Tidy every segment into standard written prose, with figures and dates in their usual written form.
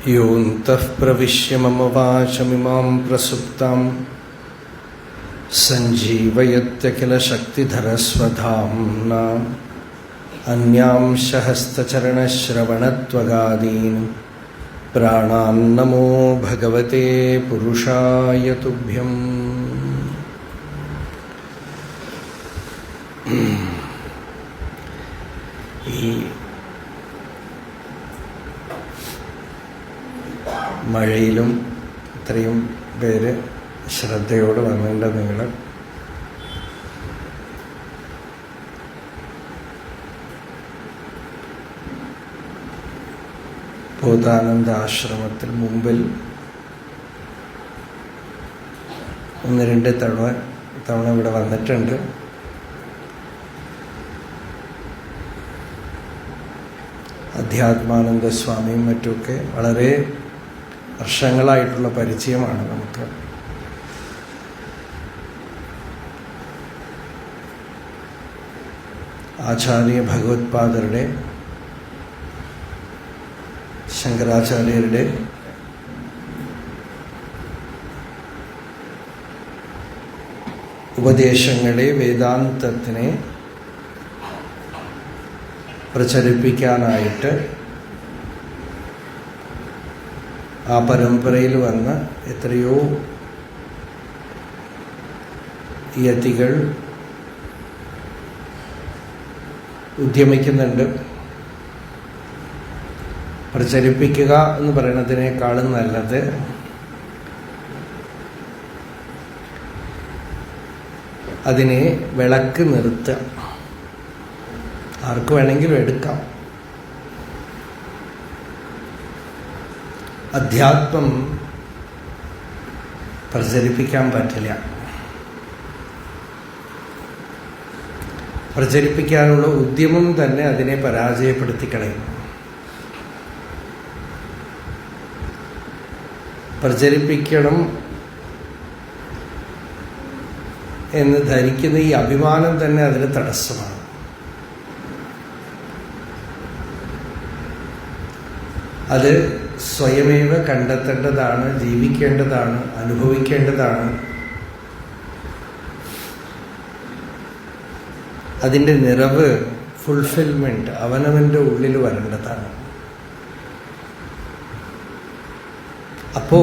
योऽन्तः प्रविश्य मम वाचमिमां प्रसुप्तां सञ्जीवयत्यखिलशक्तिधरस्वधाम्ना अन्यांश हस्तचरणश्रवणत्वगादीन् प्राणान्नमो भगवते पुरुषाय तुभ्यम्। ഈ മഴയിലും ഇത്രയും പേര് ശ്രദ്ധയോട് വന്നിട്ടുണ്ട്. നിങ്ങൾ ബോധാനന്ദ ആശ്രമത്തിൽ മുമ്പിൽ ഒന്ന് രണ്ട് തവണ ഇവിടെ വന്നിട്ടുണ്ട്. അധ്യാത്മാനന്ദ സ്വാമിയും മറ്റുമൊക്കെ വളരെ വർഷങ്ങളായിട്ടുള്ള പരിചയമാണ് നമുക്ക്. ആചാര്യ ഭഗവത്പാദരുടെ, ശങ്കരാചാര്യരുടെ ഉപദേശങ്ങളെ, വേദാന്തത്തിനെ പ്രചരിപ്പിക്കാനായിട്ട് ആ പരമ്പരയിൽ വന്ന എത്രയോ യതികൾ ഉദ്യമിക്കുന്നുണ്ട്. പ്രചരിപ്പിക്കുക എന്ന് പറയുന്നതിനേക്കാളും നല്ലത് അതിനെ വിളക്ക് നിർത്തുക. ആർക്ക് വേണമെങ്കിലും എടുക്കാം. അധ്യാത്മം പ്രചരിപ്പിക്കാൻ പറ്റില്ല. പ്രചരിപ്പിക്കാനുള്ള ഉദ്യമം തന്നെ അതിനെ പരാജയപ്പെടുത്തിക്കളയും. പ്രചരിപ്പിക്കണം എന്ന് ധരിക്കുന്ന ഈ അഭിമാനം തന്നെ അതിന് തടസ്സമാണ്. അത് സ്വയമേവ കണ്ടെത്തേണ്ടതാണ്, ജീവിക്കേണ്ടതാണ്, അനുഭവിക്കേണ്ടതാണ്. അതിൻ്റെ നിറവ്, ഫുൾഫിൽമെന്റ് അവനവൻ്റെ ഉള്ളിൽ വരേണ്ടതാണ്. അപ്പോ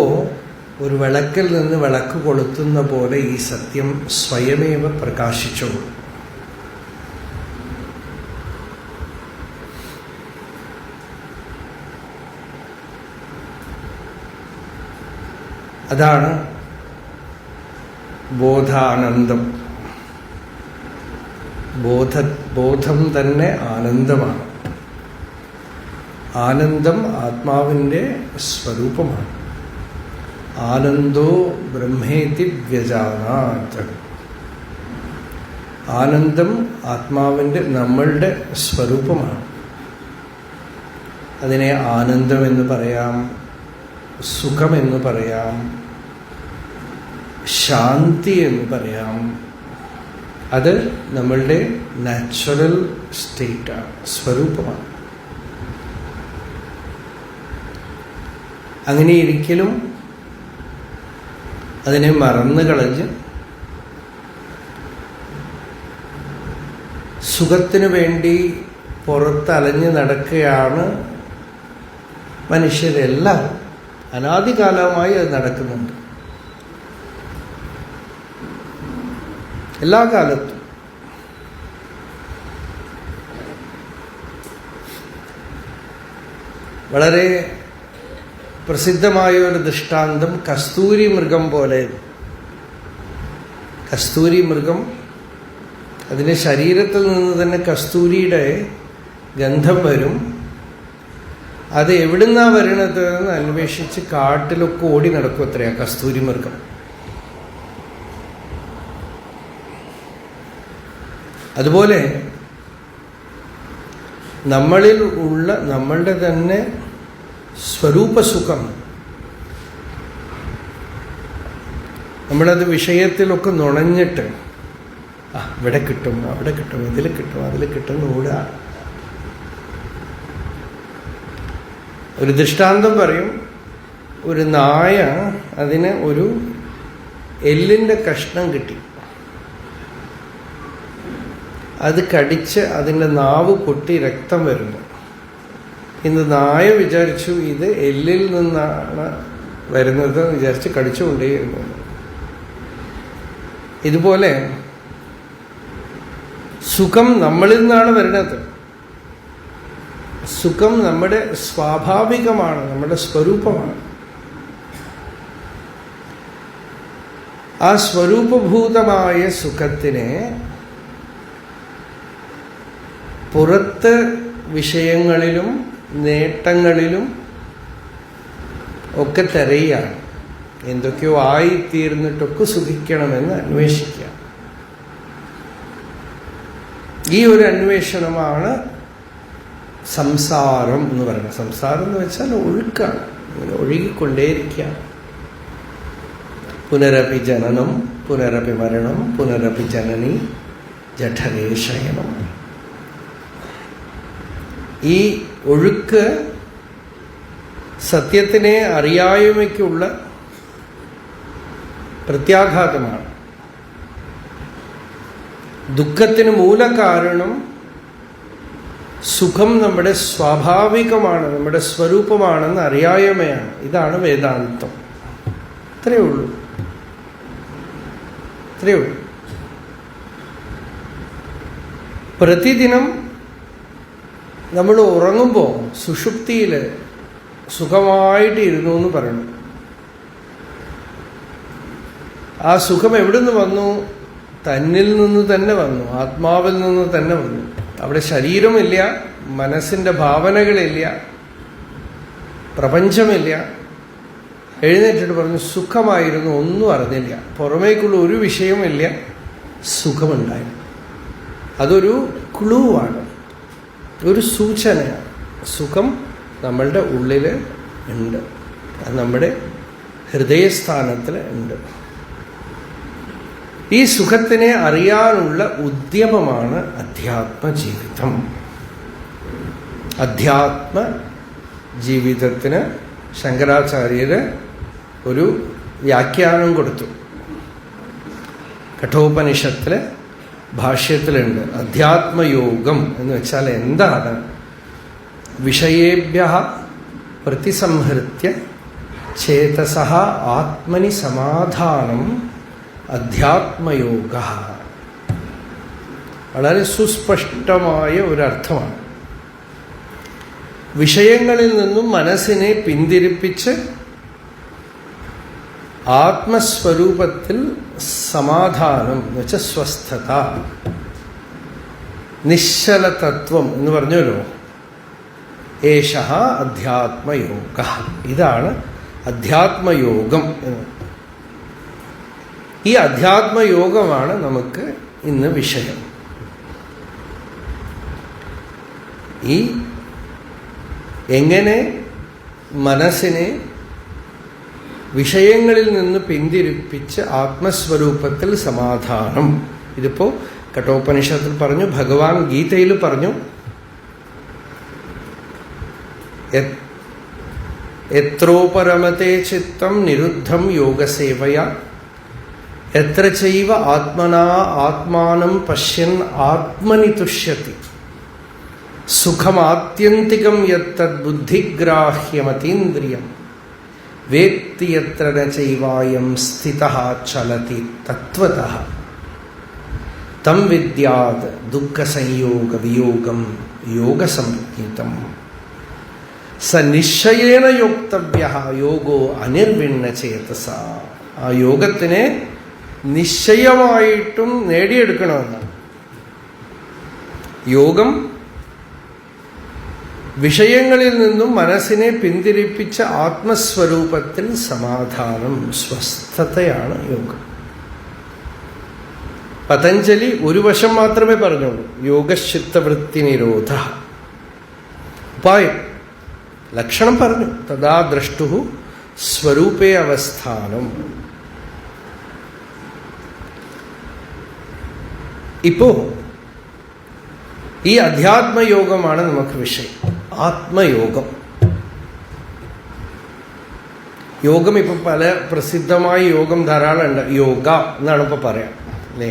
ഒരു വിളക്കിൽ നിന്ന് വിളക്ക് കൊളുത്തുന്ന പോലെ ഈ സത്യം സ്വയമേവ പ്രകാശിച്ചോളൂ. അതാണ് ബോധാനന്ദം. ബോധം തന്നെ ആനന്ദമാണ്. ആനന്ദം ആത്മാവിൻ്റെ സ്വരൂപമാണ്. ആനന്ദോ ബ്രഹ്മേതി വ്യജാനാത്. ആനന്ദം ആത്മാവിൻ്റെ, നമ്മളുടെ സ്വരൂപമാണ്. അതിനെ ആനന്ദം എന്ന് പറയാം, സുഖമെന്ന് പറയാം, ശാന്തി എന്ന് പറയാം. അത് നമ്മളുടെ നാച്ചുറൽ സ്റ്റേറ്റാണ്, സ്വരൂപമാണ്. അങ്ങനെ ഒരിക്കലും അതിനെ മറന്നു കളഞ്ഞ് സുഖത്തിനു വേണ്ടി പുറത്തലഞ്ഞ് നടക്കുകയാണ് മനുഷ്യരെല്ലാം. അനാദികാലമായി അത് നടക്കുന്നുണ്ട്. എല്ലാ കാലത്തും. വളരെ പ്രസിദ്ധമായ ഒരു ദൃഷ്ടാന്തം കസ്തൂരി മൃഗം പോലെ. കസ്തൂരി മൃഗം, അതിൻ്റെ ശരീരത്തിൽ നിന്ന് തന്നെ കസ്തൂരിയുടെ ഗന്ധം വരും. അത് എവിടുന്നാ വരണത് എന്ന് അന്വേഷിച്ച് കാട്ടിലൊക്കെ ഓടി നടക്കും അത്രയാ കസ്തൂരി മൃഗം. അതുപോലെ നമ്മളിൽ ഉള്ള നമ്മളുടെ തന്നെ സ്വരൂപസുഖം, നമ്മളത് വിഷയത്തിലൊക്കെ നുണഞ്ഞിട്ട് ഇവിടെ കിട്ടും, അവിടെ കിട്ടും, ഇതിൽ കിട്ടും, അതിൽ കിട്ടും ഓടുക. ഒരു ദൃഷ്ടാന്തം പറയും. ഒരു നായ അതിന് ഒരു എല്ലിൻ്റെ കഷ്ണം കിട്ടി. അത് കടിച്ച് അതിൻ്റെ നാവ് പൊട്ടി രക്തം വരുന്നു. ഇന്ന് നായ വിചാരിച്ചു ഇത് എല്ലിൽ നിന്നാണ് വരുന്നത് വിചാരിച്ച് കടിച്ചുകൊണ്ടേയിരുന്നു. ഇതുപോലെ സുഖം നമ്മളിൽ നിന്നാണ് വരുന്നത്. സുഖം നമ്മുടെ സ്വാഭാവികമാണ്, നമ്മുടെ സ്വരൂപമാണ്. ആ സ്വരൂപഭൂതമായ സുഖത്തിനെ പുറത്ത് വിഷയങ്ങളിലും നേട്ടങ്ങളിലും ഒക്കെ തിരയുകയാണ്. എന്തൊക്കെയോ ആയിത്തീർന്നിട്ടൊക്കെ സുഖിക്കണമെന്ന് അന്വേഷിക്കുക. ഈ ഒരു അന്വേഷണമാണ് സംസാരം എന്ന് പറയുന്നത്. സംസാരം എന്ന് വെച്ചാൽ ഒഴുക്കാണ്, ഇങ്ങനെ ഒഴുകിക്കൊണ്ടേയിരിക്കുക. പുനരപി ജനനം പുനരപി മരണം പുനരപി ജനനി ജഠരേ ശയനം. ഈ ഒഴുക്ക് സത്യത്തിനെ അറിയായ്മയ്ക്കുള്ള പ്രത്യാഘാതമാണ്. ദുഃഖത്തിന് മൂലകാരണം സുഖം നമ്മുടെ സ്വാഭാവികമാണ്, നമ്മുടെ സ്വരൂപമാണെന്ന് അറിയായ്മയാണ്. ഇതാണ് വേദാന്തം. ഇത്രയേ ഉള്ളൂ. പ്രതിദിനം നമ്മൾ ഉറങ്ങുമ്പോൾ സുഷുപ്തിയിൽ സുഖമായിട്ട് ഇരുന്നു എന്ന് പറയണം. ആ സുഖം എവിടുന്ന് വന്നു? തന്നിൽ നിന്ന് തന്നെ വന്നു, ആത്മാവിൽ നിന്ന് തന്നെ വന്നു. അവിടെ ശരീരമില്ല, മനസ്സിൻ്റെ ഭാവനകളില്ല, പ്രപഞ്ചമില്ല. എഴുന്നേറ്റിട്ട് പറഞ്ഞു സുഖമായിരുന്നു, ഒന്നും അറിഞ്ഞില്ല, പുറമേക്കുള്ള ഒരു വിഷയമില്ല, സുഖമുണ്ടായി. അതൊരു ക്ലൂ ആണ്, ഒരു സൂചനയാണ്. സുഖം നമ്മളുടെ ഉള്ളിൽ ഉണ്ട്, അത് നമ്മുടെ ഹൃദയസ്ഥാനത്തിൽ ഉണ്ട്. ഈ സുഖത്തിനെ അറിയാനുള്ള ഉദ്യമമാണ് അധ്യാത്മജീവിതം. അധ്യാത്മ ജീവിതത്തിന് ശങ്കരാചാര്യര് ഒരു വ്യാഖ്യാനം കൊടുത്തു. കഠോപനിഷത്തിലെ ഭാഷ്യത്തിലുണ്ട്. അധ്യാത്മയോഗം എന്ന് വെച്ചാൽ എന്താണ്? വിഷയേഭ്യഃ പ്രതിസംഹൃത്യ ചേതസഃ ആത്മനി സമാധാനം അധ്യാത്മയോഗ. വളരെ സുസ്പഷ്ടമായ ഒരർത്ഥമാണ്. വിഷയങ്ങളിൽ നിന്നും മനസ്സിനെ പിന്തിരിപ്പിച്ച് ആത്മസ്വരൂപത്തിൽ സമാധാനം എന്ന് വെച്ചാൽ സ്വസ്ഥത, നിശ്ചലതത്വം എന്ന് പറഞ്ഞല്ലോ. ഏഷഃ അധ്യാത്മയോഗ. ഇതാണ് അധ്യാത്മയോഗം എന്ന്. ഈ അധ്യാത്മയോഗമാണ് നമുക്ക് ഇന്ന് വിഷയം. ഈ എങ്ങനെ മനസ്സിനെ വിഷയങ്ങളിൽ നിന്ന് പിന്തിരിപ്പിച്ച് ആത്മസ്വരൂപത്തിൽ സമാധാനം. ഇതിപ്പോ കഠോപനിഷത്തിൽ പറഞ്ഞു, ഭഗവാൻ ഗീതയിൽ പറഞ്ഞു. എത്രോപരമത്തെ ചിത്തം നിരുദ്ധം യോഗസേവയ എത്ര ചൈവ ആത്മനാ ആത്മാനം പശ്യൻ ആത്മനി തുഷ്യതി സുഖമാത്യന്തികം യത്തദ് ബുദ്ധിഗ്രാഹ്യമതീന്ദ്രിയം വേത്തി യത്ര ന ചൈവായം സ്ഥിതഃ ചലതി തത്വതഃ തം വിദ്യാത് ദുഃഖസംയോഗ വിയോഗം യോഗസംജ്ഞിതം സ നിശ്ചയേന യോക്തവ്യഃ യോഗോ അനിർവിണ്ണ ചേതസ. ആ യോഗത്തിനെ നിശ്ചയമായിട്ടും നേടിയെടുക്കണമെന്നാണ്. യോഗം വിഷയങ്ങളിൽ നിന്നും മനസ്സിനെ പിന്തിരിപ്പിച്ച ആത്മസ്വരൂപത്തിൽ സമാധാനം, സ്വസ്ഥതയാണ് യോഗം. പതഞ്ജലി ഒരു വശം മാത്രമേ പറഞ്ഞുള്ളൂ, യോഗശ്ചിത്തവൃത്തി നിരോധ. ഉപായം, ലക്ഷണം പറഞ്ഞു. തഥാ ദ്രഷ്ടു സ്വരൂപേ അവസ്ഥാനം. ഇപ്പോ ഈ അധ്യാത്മയോഗമാണ് നമുക്ക് വിഷയം. ആത്മയോഗം. യോഗം ഇപ്പം പല പ്രസിദ്ധമായ യോഗം ധാരാളം ഉണ്ട്. യോഗ എന്നാണ് ഇപ്പൊ പറയാം അല്ലേ.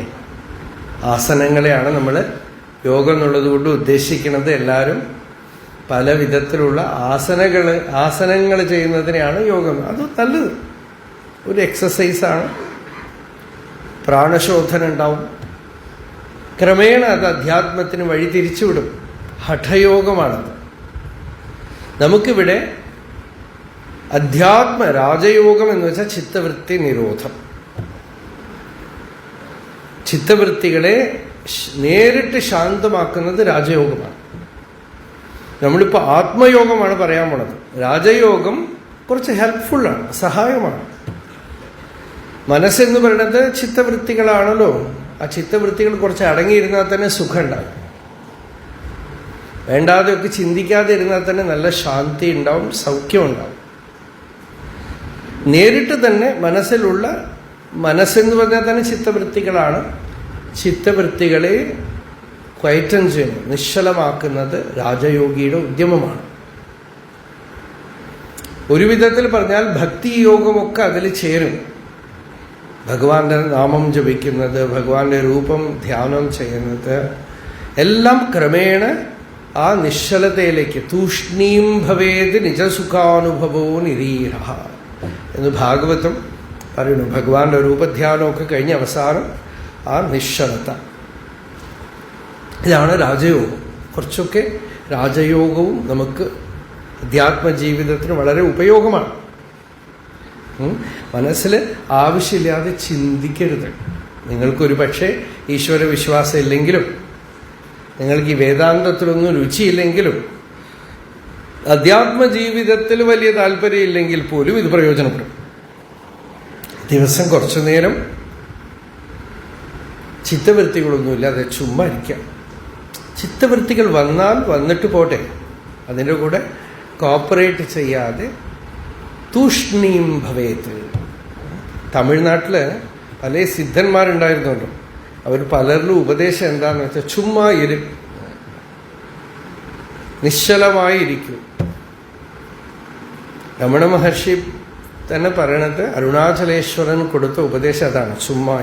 ആസനങ്ങളെയാണ് നമ്മൾ യോഗം എന്നുള്ളത് കൊണ്ട് ഉദ്ദേശിക്കുന്നത്. എല്ലാവരും പല വിധത്തിലുള്ള ആസനങ്ങൾ ചെയ്യുന്നതിനെയാണ് യോഗം. അത് നല്ലത്, ഒരു എക്സസൈസാണ്. പ്രാണശോധന ഉണ്ടാവും. ക്രമേണ അത് അധ്യാത്മത്തിന് വഴി തിരിച്ചുവിടും. ഹഠയോഗമാണത്. നമുക്കിവിടെ അധ്യാത്മ രാജയോഗം എന്ന് വെച്ചാൽ ചിത്തവൃത്തി നിരോധം. ചിത്തവൃത്തികളെ നേരിട്ട് ശാന്തമാക്കുന്നത് രാജയോഗമാണ്. നമ്മളിപ്പോൾ ആത്മയോഗമാണ് പറയാൻ പോണത്. രാജയോഗം കുറച്ച് ഹെൽപ്ഫുള്ളാണ്, സഹായമാണ്. മനസ്സെന്ന് പറയുന്നത് ചിത്തവൃത്തികളാണല്ലോ. ആ ചിത്തവൃത്തികൾ കുറച്ച് അടങ്ങിയിരുന്നാൽ തന്നെ സുഖം ഉണ്ടാവും. വേണ്ടാതെയൊക്കെ ചിന്തിക്കാതെ ഇരുന്നാൽ തന്നെ നല്ല ശാന്തി ഉണ്ടാവും, സൗഖ്യം ഉണ്ടാവും. നേരിട്ട് തന്നെ മനസ്സെന്ന് പറഞ്ഞാൽ തന്നെ ചിത്തവൃത്തികളാണ്. ചിത്തവൃത്തികളെ ക്വയറ്റൻ ചെയ്യുന്നത്, നിശ്ചലമാക്കുന്നത് രാജയോഗിയുടെ ഉദ്യമമാണ്. ഒരു വിധത്തിൽ പറഞ്ഞാൽ ഭക്തിയോഗമൊക്കെ അതിൽ ചേരും. ഭഗവാന്റെ നാമം ജപിക്കുന്നത്, ഭഗവാന്റെ രൂപം ധ്യാനം ചെയ്യുന്നത് എല്ലാം ക്രമേണ ആ നിശ്ചലതയിലേക്ക്. തൂഷ്ണീം ഭവേത് നിജസുഖാനുഭവോ നിരീഹ എന്ന് ഭാഗവതം പറയുന്നു. ഭഗവാന്റെ രൂപധ്യാനമൊക്കെ കഴിഞ്ഞ അവസാനം ആ നിശ്ചലത. ഇതാണ് രാജയോഗം. കുറച്ചൊക്കെ രാജയോഗവും നമുക്ക് അധ്യാത്മജീവിതത്തിന് വളരെ ഉപയോഗമാണ്. മനസ്സിൽ ആവശ്യമില്ലാതെ ചിന്തിക്കരുത്. നിങ്ങൾക്കൊരു പക്ഷേ ഈശ്വര വിശ്വാസം ഇല്ലെങ്കിലും, നിങ്ങൾക്ക് ഈ വേദാന്തത്തിലൊന്നും രുചിയില്ലെങ്കിലും, അധ്യാത്മജീവിതത്തിൽ വലിയ താല്പര്യമില്ലെങ്കിൽ പോലും ഇത് പ്രയോജനപ്പെടും. ദിവസം കുറച്ചു നേരം ചിത്തവൃത്തികളൊന്നുമില്ലാതെ ചുമ്മാ ഇരിക്കാം. ചിത്തവൃത്തികൾ വന്നിട്ട് പോട്ടെ, അതിൻ്റെ കൂടെ കോപ്പറേറ്റ് ചെയ്യാതെ തൂഷ്ണീം ഭവേത്. തമിഴ്നാട്ടിൽ പല സിദ്ധന്മാരുണ്ടായിരുന്നല്ലോ. അവർ പലരിലും ഉപദേശം എന്താണെന്ന് വെച്ചാൽ ചുമ്മാ നിശ്ചലമായിരിക്കും. രമണ മഹർഷി തന്നെ പറയണത് അരുണാചലേശ്വരൻ കൊടുത്ത ഉപദേശം അതാണ്, ചുമ്മാ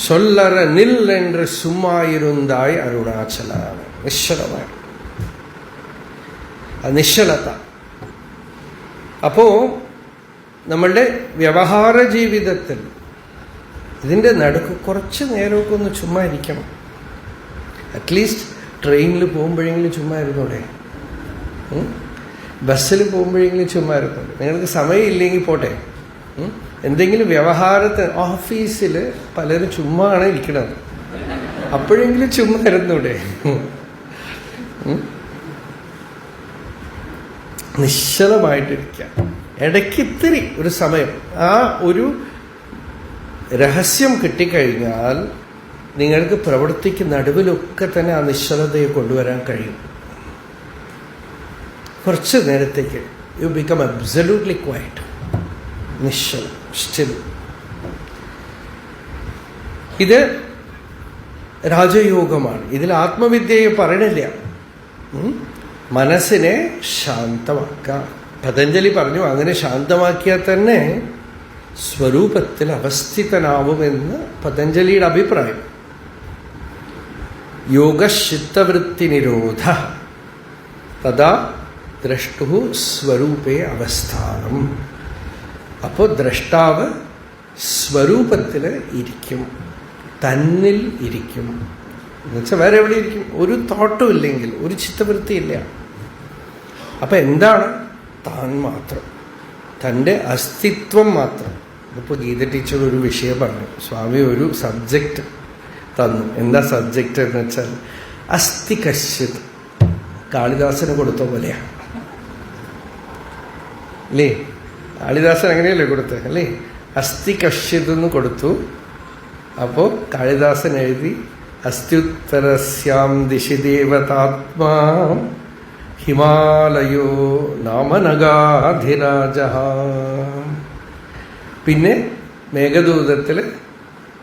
சொல்லற நில் என்று சும்மா இருந்தாய் അരുണാചല. നിശ്ചലമായി നിശ്ചലത. അപ്പോ നമ്മളുടെ വ്യവഹാര ജീവിതത്തിൽ ഇതിൻ്റെ നടുക്ക് കുറച്ച് നേരമൊക്കെ ഒന്ന് ചുമ്മാ ഇരിക്കണം. അറ്റ്ലീസ്റ്റ് ട്രെയിനിൽ പോകുമ്പോഴെങ്കിലും ചുമ്മാ ഇരുന്നൂടെ, ബസ്സിൽ പോകുമ്പോഴെങ്കിലും ചുമ്മാ ഇരുന്നൂടെ. നിങ്ങൾക്ക് സമയമില്ലെങ്കിൽ പോട്ടെ, എന്തെങ്കിലും വ്യവഹാരത്തിന് ഓഫീസിൽ പലരും ചുമ്മാ ആണ് ഇരിക്കണത്, അപ്പോഴെങ്കിലും ചുമ്മാ ഇരുന്നൂടെ. നിശ്ചലമായിട്ടിരിക്കാം. ഇടയ്ക്ക് ഇത്തിരി ഒരു സമയം, ആ ഒരു രഹസ്യം കിട്ടിക്കഴിഞ്ഞാൽ നിങ്ങൾക്ക് പ്രവൃത്തിക്ക് നടുവിലൊക്കെ തന്നെ ആ നിശ്ചലതയെ കൊണ്ടുവരാൻ കഴിയും. കുറച്ച് നേരത്തേക്ക് യു ബിക്കം അബ്സല്യൂട്ട്ലി ക്വയറ്റ്, നിശ്ചലം, സ്റ്റിൽ. ഇത് രാജയോഗമാണ്. ഇതിൽ ആത്മവിദ്യയെ പറയണില്ല. മനസ്സിനെ ശാന്തമാക്കാം. പതഞ്ജലി പറഞ്ഞു അങ്ങനെ ശാന്തമാക്കിയാൽ തന്നെ സ്വരൂപത്തിൽ അവസ്ഥിതനാവുമെന്ന് പതഞ്ജലിയുടെ അഭിപ്രായം. യോഗശ്ചിത്തവൃത്തി നിരോധ തഥാ ദ്രഷ്ടു സ്വരൂപേ അവസ്ഥാനം. അപ്പോൾ ദ്രഷ്ടാവ് സ്വരൂപത്തിൽ ഇരിക്കും, തന്നിൽ ഇരിക്കും. എന്നുവെച്ചാൽ വേറെ എവിടെ ഇരിക്കും? ഒരു തോട്ടും ഇല്ലെങ്കിൽ, ഒരു ചിത്തവൃത്തി ഇല്ല. അപ്പം എന്താണ്? താൻ മാത്രം, തൻ്റെ അസ്തിത്വം മാത്രം. ഇപ്പോൾ ഗീത ടീച്ചർ ഒരു വിഷയം പറഞ്ഞു, സ്വാമി ഒരു സബ്ജക്റ്റ് തന്നു. എന്താ സബ്ജക്റ്റ് എന്ന് വെച്ചാൽ അസ്ഥി കശ്യത്. കാളിദാസന് കൊടുത്ത പോലെയാണ് അല്ലേ? കാളിദാസൻ അങ്ങനെയല്ലേ കൊടുത്തത് അല്ലേ? അസ്ഥി കശ്യത് എന്ന് കൊടുത്തു. അപ്പോൾ കാളിദാസൻ എഴുതി അസ്ത്യുത്തരസ്യാം ദിശി ദേവതാത്മാ ഹിമാലയോ നാമനഗാധിരാജ. പിന്നെ മേഘദൂതത്തിൽ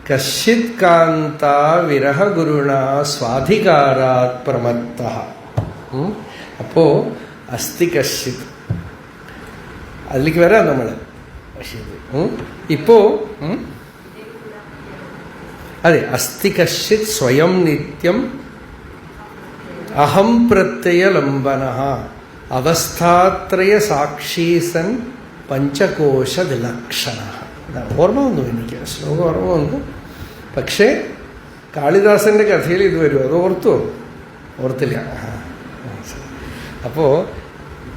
കശ്ചിത് കാന്ത വിരഹഗുരുണ സ്വാധികാരാത് പ്രമത്ത. അപ്പോ അസ്ഥി കശ്ചിത് അതിലേക്ക് വരാം നമ്മൾ. ഇപ്പോ അതെ, അസ്തി കശ്ചിത് സ്വയം നിത്യം അഹം പ്രത്യയലംബനഃ അവസ്ഥാത്രയ സാക്ഷീസൻ പഞ്ചകോശ വിലക്ഷണഃ. ഓർമ്മ വന്നു, എനിക്ക് ശ്ലോകം ഓർമ്മ വന്നു. പക്ഷേ കാളിദാസന്റെ കഥയിൽ ഇത് വരും. അത് ഓർത്തുവോ? ഓർത്തില്ല. അപ്പോ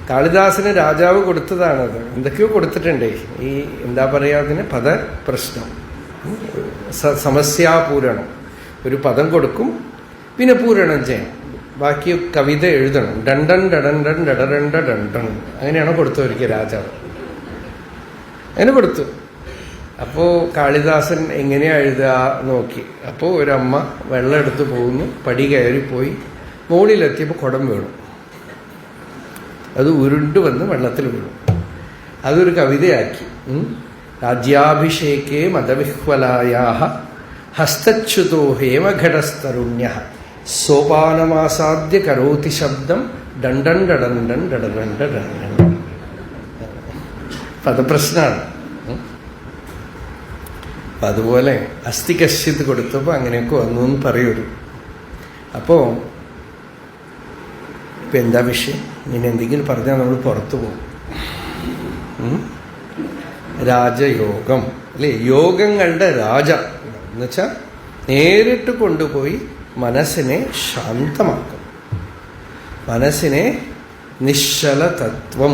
കാളിദാസന് രാജാവ് കൊടുത്തതാണത്. എന്തൊക്കെയോ കൊടുത്തിട്ടുണ്ടേ. ഈ എന്താ പറയുക, അതിന് പദപ്രശ്നം, സമസ്യാപൂരണം. ഒരു പദം കൊടുക്കും, പിന്നെ പൂരണം ചെയ്യണം, ബാക്കി കവിത എഴുതണം. ഡണ്ടൻ ഡടണ്ടൻ ഡടരണ്ട ഡണ്ടൻ, അങ്ങനെയാണോ കൊടുത്തു ഒരിക്കൽ രാജാവ്? അങ്ങനെ കൊടുത്തു. അപ്പോൾ കാളിദാസൻ എങ്ങനെയാ എഴുതുക നോക്കി. അപ്പോൾ ഒരമ്മ വെള്ളം എടുത്ത് പോകുന്നു, പടി കയറിപ്പോയി, മുകളിലെത്തിയപ്പോൾ കുടം വീണു. അത് ഉരുണ്ടു വന്ന് വെള്ളത്തിൽ വീണു. അതൊരു കവിതയാക്കി. രാജ്യാഭിഷേകേ മതവിഹ്വലായാഹ ഹസ്തച്യുതോ ഹേമഘടസ്തരുണ്യഃ സോപാനമാസാദ്യ കരോതി ശബ്ദം ഡണ്ടൻ ഡടണ്ടൻ ഡടരണ്ട ഡണ്ടൻ. പദപ്രശ്നമാണ്. അപ്പം അതുപോലെ അസ്ഥി കശ്യത് കൊടുത്തപ്പോൾ അങ്ങനെയൊക്കെ വന്നു എന്ന് പറയൊരു. അപ്പോൾ ഇപ്പം എന്താ വിഷയം? ഇനി എന്തെങ്കിലും പറഞ്ഞാൽ നമ്മൾ പുറത്തു പോകും. രാജയോഗം അല്ലേ? യോഗങ്ങളുടെ രാജ എന്നുവെച്ചാൽ നേരിട്ട് കൊണ്ടുപോയി മനസ്സിനെ ശാന്തമാക്കും, മനസ്സിനെ നിശ്ചല തത്വം.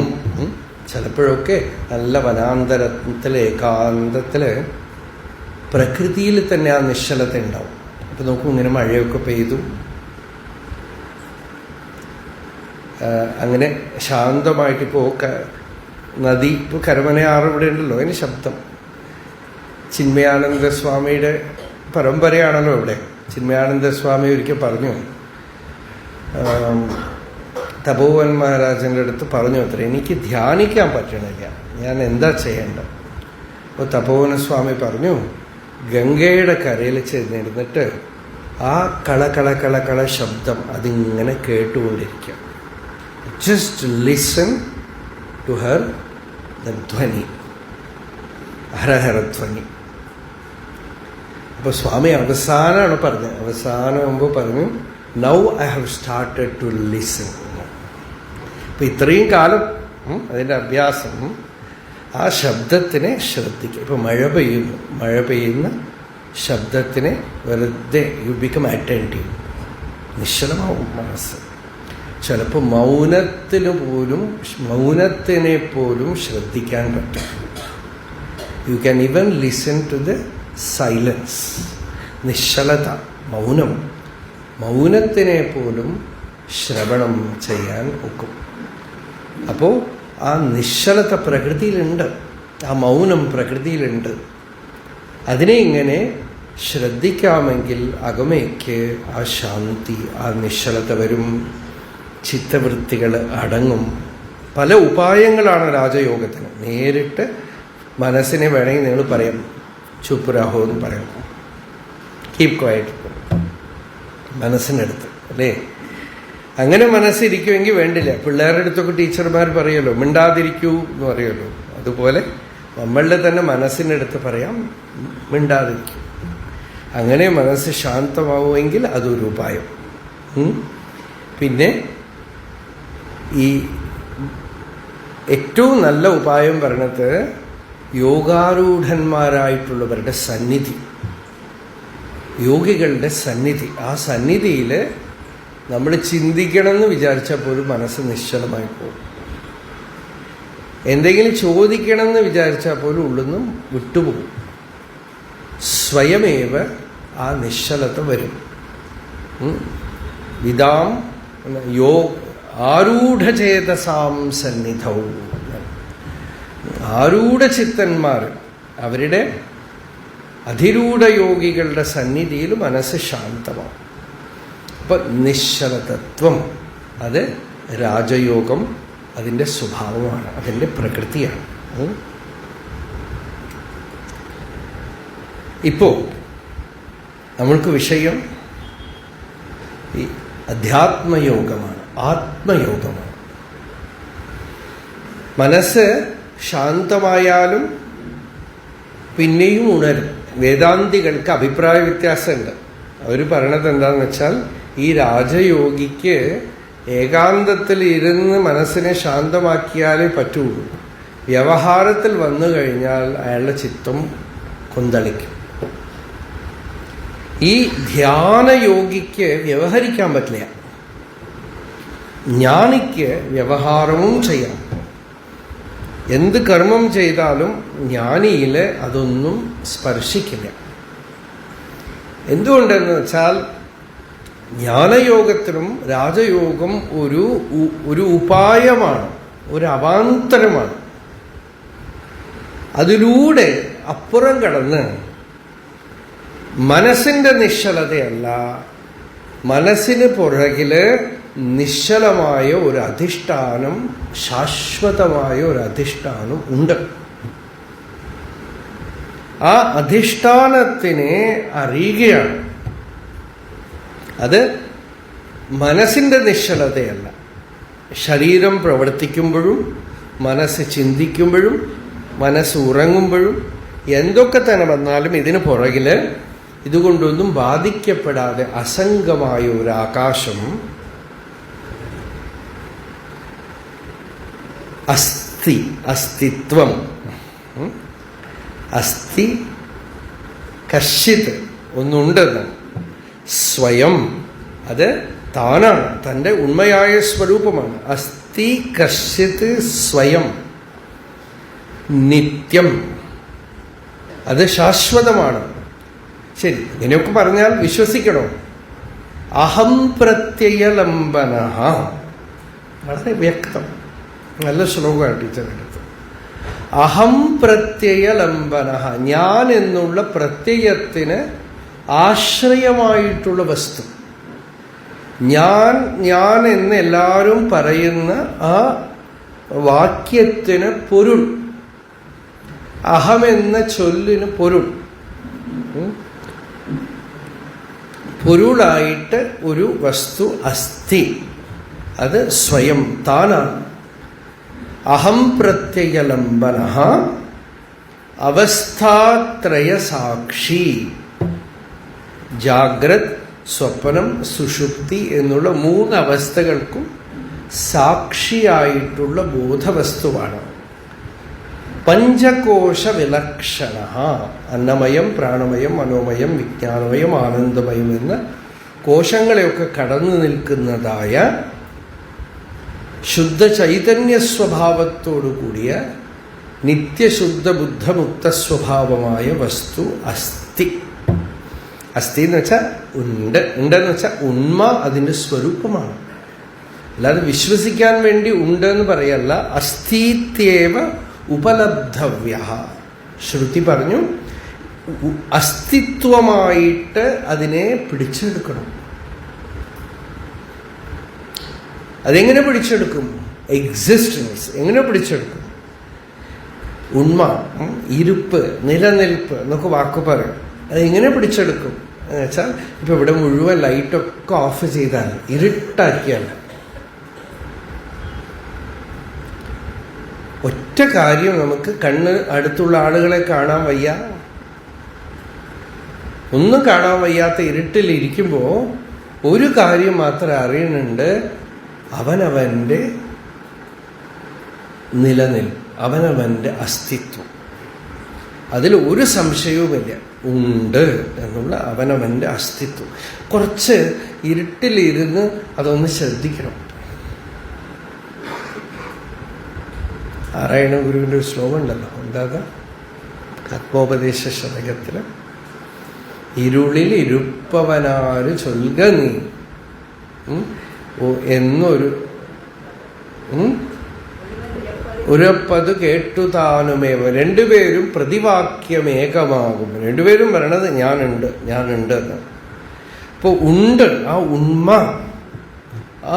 ചിലപ്പോഴൊക്കെ നല്ല വനാന്തരത്തിൽ ഏകാന്തത്തിൽ പ്രകൃതിയിൽ തന്നെ ആ നിശ്ചലത ഉണ്ടാവും. അപ്പം നോക്കൂ, ഇങ്ങനെ മഴയൊക്കെ പെയ്തു, അങ്ങനെ ശാന്തമായിട്ടിപ്പോൾ നദി, ഇപ്പോൾ കരമനയാറ് ഇവിടെ ഉണ്ടല്ലോ, അതിന് ശബ്ദം. ചിന്മയാനന്ദ സ്വാമിയുടെ പരമ്പരയാണല്ലോ ഇവിടെ. ചിന്മയാനന്ദ സ്വാമി ഒരിക്കൽ പറഞ്ഞു, തപോവൻ മഹാരാജൻ്റെ അടുത്ത് പറഞ്ഞു അത്ര, എനിക്ക് ധ്യാനിക്കാൻ പറ്റണില്ല, ഞാൻ എന്താ ചെയ്യേണ്ടത്? അപ്പോൾ തപോവനസ്വാമി പറഞ്ഞു, ഗംഗയുടെ കരയിൽ ചെന്നിരുന്നിട്ട് ആ കള ശബ്ദം അതിങ്ങനെ കേട്ടുകൊണ്ടിരിക്കുക. ജസ്റ്റ് ലിസൺ ടു ഹർ ധ്വനി, ഹരഹരധ്വനി. അപ്പോൾ സ്വാമി അവസാനമാണ് പറഞ്ഞത്. അവസാനമാകുമ്പോൾ പറഞ്ഞു, now I have started to listen. അപ്പം ഇത്രയും കാലം അതിൻ്റെ അഭ്യാസം, ആ ശബ്ദത്തിനെ ശ്രദ്ധിക്കുക. ഇപ്പം മഴ പെയ്യുന്നു, മഴ പെയ്യുന്ന ശബ്ദത്തിനെ വെറുതെ യു ബിക്കം അറ്റൻറ്റീവ്, നിശ്ചലമാവും മനസ്സ്. ചിലപ്പോൾ മൗനത്തിനെ പോലും ശ്രദ്ധിക്കാൻ പറ്റും. You can even listen to the silence. നിശ്ചലത, മൗനത്തിനെ പോലും ശ്രവണം ചെയ്യാൻ ഒക്കും. അപ്പോൾ ആ നിശ്ചലത പ്രകൃതിയിലുണ്ട്, ആ മൗനം പ്രകൃതിയിലുണ്ട്. അതിനെ ഇങ്ങനെ ശ്രദ്ധിക്കാമെങ്കിൽ അകമയ്ക്ക് ആ ശാന്തി, ആ നിശ്ചലത വരും, ചിത്തവൃത്തികൾ അടങ്ങും. പല ഉപായങ്ങളാണ് രാജയോഗത്തിന്. നേരിട്ട് മനസ്സിനെ വേണമെങ്കിൽ നിങ്ങൾ പറയാം, ചുപ്പ് രാഹോ എന്ന് പറയാം, കീപ് ക്വയറ്റ് മനസ്സിനടുത്ത്, അല്ലേ? അങ്ങനെ മനസ്സിരിക്കുമെങ്കിൽ വേണ്ടില്ല. പിള്ളേരുടെ അടുത്തൊക്കെ ടീച്ചർമാർ പറയുമല്ലോ, മിണ്ടാതിരിക്കൂ എന്ന് പറയുമല്ലോ. അതുപോലെ നമ്മളുടെ തന്നെ മനസ്സിനടുത്ത് പറയാം, മിണ്ടാതിരിക്കൂ. അങ്ങനെ മനസ്സ് ശാന്തമാവുമെങ്കിൽ അതൊരു ഉപായം. പിന്നെ ഈ ഏറ്റവും നല്ല ഉപായം പറഞ്ഞത് യോഗാരൂഢന്മാരായിട്ടുള്ളവരുടെ സന്നിധി, യോഗികളുടെ സന്നിധി. ആ സന്നിധിയിൽ നമ്മൾ ചിന്തിക്കണമെന്ന് വിചാരിച്ചാൽ പോലും മനസ്സ് നിശ്ചലമായി പോകും. എന്തെങ്കിലും ചോദിക്കണമെന്ന് വിചാരിച്ചാൽ പോലും ഉള്ളിന്നും വിട്ടുപോകും. സ്വയമേവ ആ നിശ്ചലത വരും. വിദാം ആരൂഢചേതസാം സന്നിധൗ. ആരൂഢചിത്തന്മാർ, അവരുടെ അധിരൂഢ യോഗികളുടെ സന്നിധിയിൽ മനസ്സ് ശാന്തമാവും. അപ്പം നിശ്ചലതത്വം അത് രാജയോഗം, അതിൻ്റെ സ്വഭാവമാണ്, അതിൻ്റെ പ്രകൃതിയാണ്. ഇപ്പോൾ നമ്മൾക്ക് വിഷയം ഈ അധ്യാത്മയോഗമാണ്, ആത്മയോഗമാണ്. മനസ്സ് ശാന്തമായാലും പിന്നെയും ഉണരും. വേദാന്തികൾക്ക് അഭിപ്രായ വ്യത്യാസമുണ്ട്. അവർ പറയണത് എന്താണെന്ന് വെച്ചാൽ, ഈ രാജയോഗിക്ക് ഏകാന്തത്തിൽ ഇരുന്ന് മനസ്സിനെ ശാന്തമാക്കിയാലേ പറ്റുള്ളൂ. വ്യവഹാരത്തിൽ വന്നു കഴിഞ്ഞാൽ അയാളുടെ ചിത്തം കൊന്തളിക്കും. ഈ ധ്യാനയോഗിക്ക് വ്യവഹരിക്കാൻ പറ്റില്ല. ജ്ഞാനിക്ക് വ്യവഹാരവും ചെയ്യാം. എന്ത് കർമ്മം ചെയ്താലും ജ്ഞാനിയില് അതൊന്നും സ്പർശിക്കില്ല. എന്തുകൊണ്ടെന്ന് വെച്ചാൽ, ജ്ഞാനയോഗത്തിനും രാജയോഗം ഒരു ഉപായമാണ്, ഒരു അവാന്തരമാണ്. അതിലൂടെ അപ്പുറം കടന്ന് മനസ്സിന്റെ നിശ്ചലതയല്ല, മനസ്സിന് പുറകില് നിശ്ചലമായ ഒരു അധിഷ്ഠാനം, ശാശ്വതമായ ഒരു അധിഷ്ഠാനം ഉണ്ട്. ആ അധിഷ്ഠാനത്തിനെ അറിയുകയാണ്. അത് മനസ്സിന്റെ നിശ്ചലതയല്ല. ശരീരം പ്രവർത്തിക്കുമ്പോഴും മനസ്സ് ചിന്തിക്കുമ്പോഴും മനസ്സ് ഉറങ്ങുമ്പോഴും എന്തൊക്കെ തന്നെ വന്നാലും ഇതിന് പുറകില് ഇതുകൊണ്ടൊന്നും ബാധിക്കപ്പെടാതെ അസംഗമായ ഒരു ആകാശം, അസ്ഥി, അസ്തിത്വം, അസ്ഥി കശ്ചിത് ഒന്നുണ്ടെന്ന്, സ്വയം അത് താനാണ്, തൻ്റെ ഉണ്മയായ സ്വരൂപമാണ്. അസ്ഥി കശ്ചിത് സ്വയം, നിത്യം, അത് ശാശ്വതമാണ്. ശരി, ഇങ്ങനെയൊക്കെ പറഞ്ഞാൽ വിശ്വസിക്കണോ? അഹം പ്രത്യയലംബന, വളരെ വ്യക്തം, നല്ല ശ്ലോകമാണ് ടീച്ചറുടെ അടുത്ത്. അഹം പ്രത്യയലംബന, ഞാൻ എന്നുള്ള പ്രത്യയത്തിന് ആശ്രയമായിട്ടുള്ള വസ്തു. ഞാൻ എന്ന് എല്ലാവരും പറയുന്ന ആ വാക്യത്തിന് പൊരുൾ, അഹമെന്ന ചൊല്ലിന് പൊരുളായിട്ട് ഒരു വസ്തു അസ്ഥി, അത് സ്വയം താനാണ്. അഹം പ്രത്യയലംബന അവസ്ഥാത്രയ സാക്ഷി. ജാഗ്രത്, സ്വപ്നം, സുഷുപ്തി എന്നുള്ള 3 അവസ്ഥകൾക്കും സാക്ഷിയായിട്ടുള്ള ബോധവസ്തുവാണ്. പഞ്ചകോശ വിലക്ഷണ, അന്നമയം, പ്രാണമയം, മനോമയം, വിജ്ഞാനമയം, ആനന്ദമയം എന്ന കോശങ്ങളെയൊക്കെ കടന്നു നിൽക്കുന്നതായ ശുദ്ധ ചൈതന്യ സ്വഭാവത്തോടു കൂടിയ നിത്യശുദ്ധ ബുദ്ധമുക്ത സ്വഭാവമായ വസ്തു അസ്ഥി. അസ്ഥി എന്ന് വെച്ചാൽ ഉണ്ടെന്ന് വെച്ചാൽ ഉണ്മ അതിൻ്റെ സ്വരൂപമാണ്. അല്ലാതെ വിശ്വസിക്കാൻ വേണ്ടി ഉണ്ടെന്ന് പറയല്ല. അസ്ഥിത്യേവ ഉപലബ്ധവ്യ. ശ്രുതി പറഞ്ഞു, അസ്തിത്വമായിട്ട് അതിനെ പിടിച്ചെടുക്കണം. അതെങ്ങനെ പിടിച്ചെടുക്കും? എക്സിസ്റ്റൻസ് എങ്ങനെ പിടിച്ചെടുക്കും? ഉണ്മ, ഇരുപ്പ്, നിലനിൽപ്പ് എന്നൊക്കെ വാക്ക് പറയും. അതെങ്ങനെ പിടിച്ചെടുക്കും എന്ന് വെച്ചാൽ, ഇപ്പൊ ഇവിടെ മുഴുവൻ ലൈറ്റൊക്കെ ഓഫ് ചെയ്താൽ, ഇരുട്ടാക്കിയാൽ, ഒറ്റ കാര്യം നമുക്ക് കണ്ണ് അടുത്തുള്ള ആളുകളെ കാണാൻ വയ്യ, ഒന്നും കാണാൻ വയ്യാത്ത ഇരുട്ടിലിരിക്കുമ്പോൾ ഒരു കാര്യം മാത്രം അറിയുന്നുണ്ട്, അവനവൻ്റെ നിലനിൽപ്പ്, അവനവൻ്റെ അസ്തിത്വം. അതിൽ ഒരു സംശയവുമില്ല, ഉണ്ട് എന്നുള്ള അവനവൻ്റെ അസ്തിത്വം. കുറച്ച് ഇരുട്ടിലിരുന്ന് അതൊന്ന് ശ്രദ്ധിക്കണം. നാരായണ ഗുരുവിൻ്റെ ഒരു ശ്ലോകം ഉണ്ടല്ലോ, എന്താ ആത്മോപദേശ ശതകത്തില്, ഇരുളിൽ ഇരുപ്പവനാര് ചൊൽക നീ എന്നൊരു ഉരപ്പത് കേട്ടു താനുമേവ. രണ്ടുപേരും പ്രതിവാക്യമേകമാകും. രണ്ടുപേരും പറയണത് ഞാനുണ്ട്, ഞാനുണ്ട് എന്ന്. അപ്പോൾ ഉണ്ട്, ആ ഉണ്മ,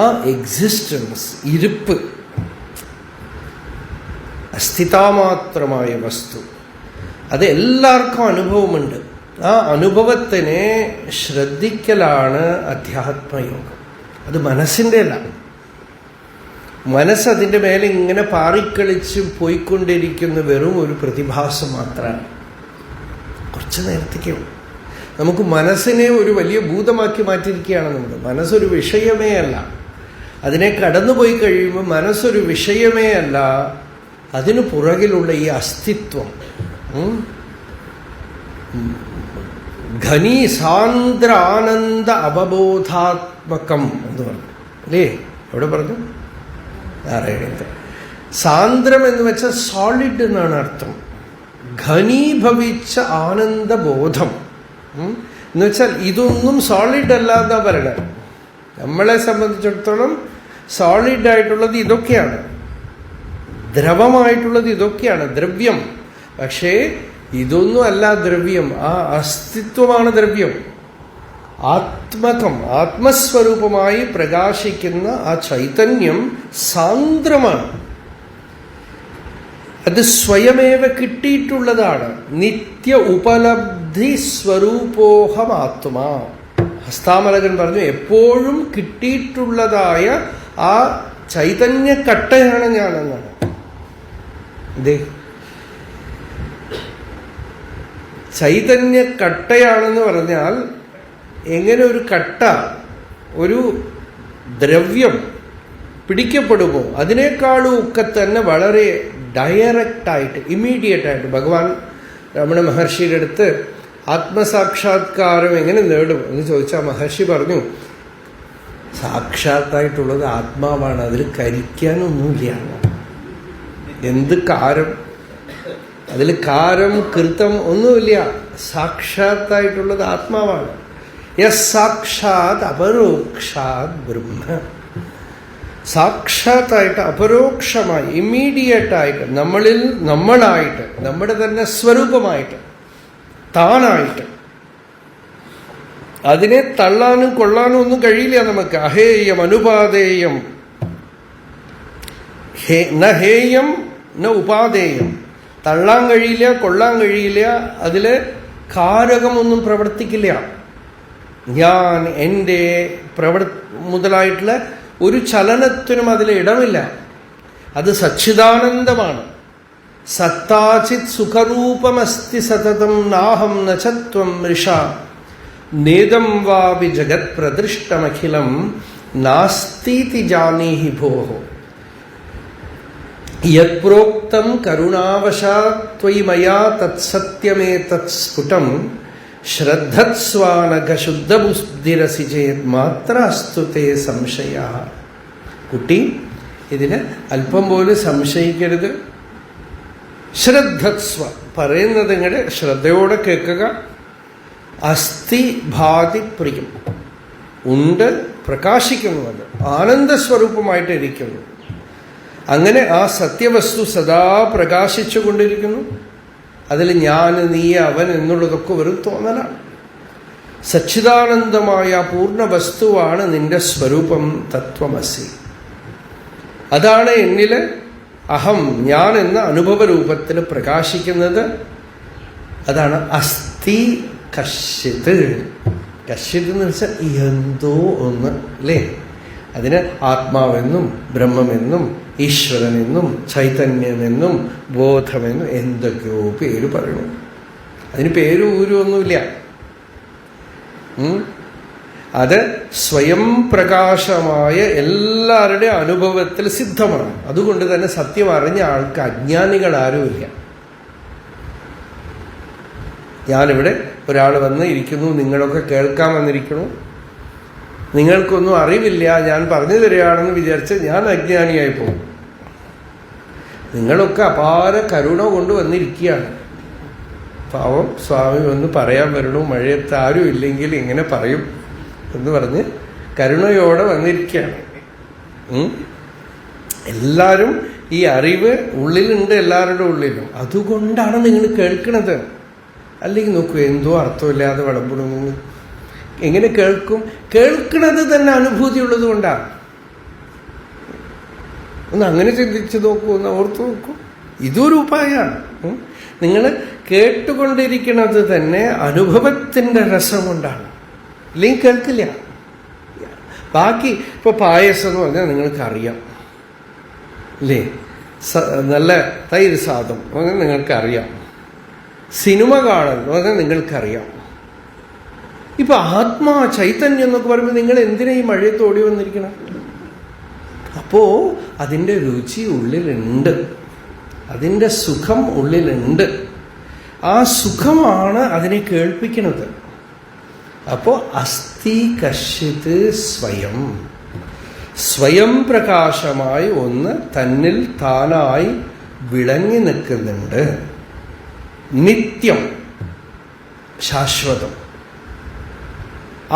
ആ എക്സിസ്റ്റൻസ്, ഇരുപ്പ്, അസ്ഥിതാമാത്രമായ വസ്തു, അത് എല്ലാവർക്കും അനുഭവമുണ്ട്. ആ അനുഭവത്തിനെ ശ്രദ്ധിക്കലാണ് അധ്യാത്മയോഗം. അത് മനസ്സിൻ്റെ അല്ല. മനസ്സതിൻ്റെ മേലെ ഇങ്ങനെ പാറിക്കളിച്ച് പോയിക്കൊണ്ടിരിക്കുന്ന വെറും ഒരു പ്രതിഭാസം മാത്രമാണ്. കുറച്ച് നേരത്തേക്കും നമുക്ക് മനസ്സിനെ ഒരു വലിയ ഭൂതമാക്കി മാറ്റിയിരിക്കുകയാണ് നമ്മൾ. മനസ്സൊരു വിഷയമേ അല്ല. അതിനെ കടന്നുപോയി കഴിയുമ്പോൾ മനസ്സൊരു വിഷയമേ അല്ല, അതിനു പുറകിലുള്ള ഈ അസ്തിത്വം. ഘനീ സാന്ദ്ര ആനന്ദ അവബോധാത്മകം എന്ന് പറഞ്ഞു അല്ലേ? എവിടെ പറഞ്ഞു? നാരായണീന്ദ്രൻ. സാന്ദ്രം എന്ന് വെച്ചാൽ സോളിഡ് എന്നാണ് അർത്ഥം. ഘനീഭവിച്ച ആനന്ദബോധം എന്ന് വെച്ചാൽ ഇതൊന്നും സോളിഡ് അല്ലാതാ പറയണത്. നമ്മളെ സംബന്ധിച്ചിടത്തോളം സോളിഡ് ആയിട്ടുള്ളത് ഇതൊക്കെയാണ്, ദ്രവമായിട്ടുള്ളത് ഇതൊക്കെയാണ്, ദ്രവ്യം. പക്ഷേ ഇതൊന്നും അല്ല ദ്രവ്യം. ആ അസ്തിത്വമാണ് ദ്രവ്യം. ആത്മകം, ആത്മസ്വരൂപമായി പ്രകാശിക്കുന്ന ആ ചൈതന്യം സാന്ദ്രമാണ്. അത് സ്വയമേവ കിട്ടിയിട്ടുള്ളതാണ്. നിത്യ ഉപലബ്ധി സ്വരൂപോഹമാത്മാ. ഹസ്താമലകൻ പറഞ്ഞു, എപ്പോഴും കിട്ടിയിട്ടുള്ളതായ ആ ചൈതന്യക്കട്ടയാണ് ഞാനെന്നാണ്. ചൈതന്യക്കട്ടയാണെന്ന് പറഞ്ഞാൽ എങ്ങനെ ഒരു കട്ട, ഒരു ദ്രവ്യം പിടിക്കപ്പെടുമോ അതിനേക്കാളും ഒക്കെ തന്നെ വളരെ ഡയറക്റ്റായിട്ട്, ഇമ്മീഡിയറ്റായിട്ട് ഭഗവാൻ രമണ മഹർഷിയുടെ അടുത്ത് ആത്മസാക്ഷാത്കാരം എങ്ങനെ നേടും എന്ന് ചോദിച്ചാൽ മഹർഷി പറഞ്ഞു, സാക്ഷാത്തായിട്ടുള്ളത് ആത്മാവാണ്, അതിൽ കരിക്കാനൊന്നുമില്ല. എന്ത് കാരം, അതിൽ കാരം കൃതം ഒന്നുമില്ല. സാക്ഷാത്തായിട്ടുള്ളത് ആത്മാവാണ്. യസ് സാക്ഷാത് അപരോക്ഷാത് ബ്രഹ്മ. സാക്ഷാത്തായിട്ട് അപരോക്ഷമായി ഇമ്മീഡിയറ്റായിട്ട് നമ്മളിൽ നമ്മളായിട്ട്, നമ്മുടെ തന്നെ സ്വരൂപമായിട്ട്, താനായിട്ട്. അതിനെ തള്ളാനും കൊള്ളാനും ഒന്നും കഴിയില്ല നമുക്ക്. അഹേയം അനുപാതേയം, ന ഹേയം ന ഉപാധേയം. തള്ളാൻ കഴിയില്ല, കൊള്ളാൻ കഴിയില്ല, അതില് കാരകമൊന്നും പ്രവർത്തിക്കില്ല. ഞാൻ, എൻ്റെ മുതലായിട്ടുള്ള ഒരു ചലനത്തിനും അതിൽ ഇടമില്ല. അത് സച്ചിദാനന്ദമാണ്. സത്താചിത് സുഖരൂപമസ്തി സതതം നാഹം നചത്വം മൃഷ നേദം വാപി ജഗത് പ്രദൃഷ്ടമഖിലം നാസ്തീതി ജാനീഹി ഭോഹോ യത് പ്രോക്തം കരുണാവശാത് ത്വയി മയാ തത്സത്യമേ തത്സ്ഫുടം ശ്രദ്ധത്സ്വാനഘ ശുദ്ധബുദ്ധിരസി ചേത് മാത്രാസ്തു തേ സംശയ. കുട്ടി, ഇതിന് അല്പം പോലും സംശയിക്കരുത്. ശ്രദ്ധത്സ്വ പറയുന്നത് ഇങ്ങടെ ശ്രദ്ധയോടെ കേൾക്കുക. അസ്ഥി ഭാതി പ്രിയം, ഉണ്ട്, പ്രകാശിക്കുന്നുവത്, ആനന്ദസ്വരൂപമായിട്ട് ഇരിക്കുന്നു. അങ്ങനെ ആ സത്യവസ്തു സദാ പ്രകാശിച്ചു കൊണ്ടിരിക്കുന്നു. അതിൽ ഞാൻ, നീ, അവൻ എന്നുള്ളതൊക്കെ വെറും തോന്നലാണ്. സച്ചിദാനന്ദമായ പൂർണ്ണ വസ്തുവാണ് നിന്റെ സ്വരൂപം. തത്വമസി. അതാണ് എന്നില് അഹം, ഞാൻ എന്ന അനുഭവ രൂപത്തിൽ പ്രകാശിക്കുന്നത്. അതാണ് അസ്ഥി കശ്ചിത്. കശ്ചിത് എന്ന് വെച്ചാൽ എന്തോ ഒന്ന് അല്ലേ? അതിന് ആത്മാവെന്നും ബ്രഹ്മമെന്നും ഈശ്വരനെന്നും ചൈതന്യമെന്നും ബോധമെന്നും എന്തൊക്കെയോ പേര് പറയണം. അതിന് പേര് ഊരൊന്നുമില്ല. അത് സ്വയം പ്രകാശമായ എല്ലാവരുടെ അനുഭവത്തിൽ സിദ്ധമാണ്. അതുകൊണ്ട് തന്നെ സത്യം അറിഞ്ഞ ആൾക്ക് അജ്ഞാനികൾ ആരുമില്ല. ഞാനിവിടെ ഒരാൾ വന്ന് ഇരിക്കുന്നു, നിങ്ങളൊക്കെ കേൾക്കാൻ വന്നിരിക്കുന്നു, നിങ്ങൾക്കൊന്നും അറിവില്ല, ഞാൻ പറഞ്ഞു തരികയാണെന്ന് വിചാരിച്ച് ഞാൻ അജ്ഞാനിയായി പോകും. നിങ്ങളൊക്കെ അപാര കരുണ കൊണ്ട് വന്നിരിക്കുകയാണ്. പാവം സ്വാമി വന്ന് പറയാൻ വരണു, മഴയത്ത് ആരും ഇല്ലെങ്കിൽ ഇങ്ങനെ പറയും എന്ന് പറഞ്ഞ് കരുണയോടെ വന്നിരിക്കുകയാണ്. എല്ലാവരും ഈ അറിവ് ഉള്ളിലുണ്ട്, എല്ലാവരുടെ ഉള്ളിലും. അതുകൊണ്ടാണ് നിങ്ങൾ കേൾക്കണത്. അല്ലെങ്കിൽ നോക്കൂ, എന്തോ അർത്ഥമില്ലാതെ വിളമ്പണമെന്ന് എങ്ങനെ കേൾക്കും? കേൾക്കണത് തന്നെ അനുഭൂതി ഉള്ളത് കൊണ്ടാണ്. ഒന്ന് അങ്ങനെ ചിന്തിച്ചു നോക്കൂ, ഒന്ന് ഓർത്തു നോക്കൂ. ഇതൊരു ഉപായമാണ്. നിങ്ങൾ കേട്ടുകൊണ്ടിരിക്കുന്നത് തന്നെ അനുഭവത്തിൻ്റെ രസം കൊണ്ടാണ്. ഇല്ലെങ്കിൽ കേൾക്കില്ല. ബാക്കി ഇപ്പൊ പായസം എന്ന് പറഞ്ഞാൽ നിങ്ങൾക്കറിയാം, അല്ലേ? നല്ല തൈര് സാദം എന്ന് പറഞ്ഞാൽ നിങ്ങൾക്കറിയാം. സിനിമ കാണൽ എന്ന് പറഞ്ഞാൽ നിങ്ങൾക്കറിയാം. ഇപ്പൊ ആത്മാ ചൈതന്യം എന്നൊക്കെ പറയുമ്പോൾ നിങ്ങൾ എന്തിനാ ഈ മഴയത്ത് ഓടി വന്നിരിക്കണം? അപ്പോ അതിൻ്റെ രുചി ഉള്ളിലുണ്ട്, അതിൻ്റെ സുഖം ഉള്ളിലുണ്ട്. ആ സുഖമാണ് അതിനെ കേൾപ്പിക്കുന്നത്. അപ്പോ അസ്ഥി കശ്ചിത് സ്വയം, സ്വയം പ്രകാശമായി ഒന്ന് തന്നിൽ താനായി വിളങ്ങി നിൽക്കുന്നുണ്ട്. നിത്യം, ശാശ്വതം.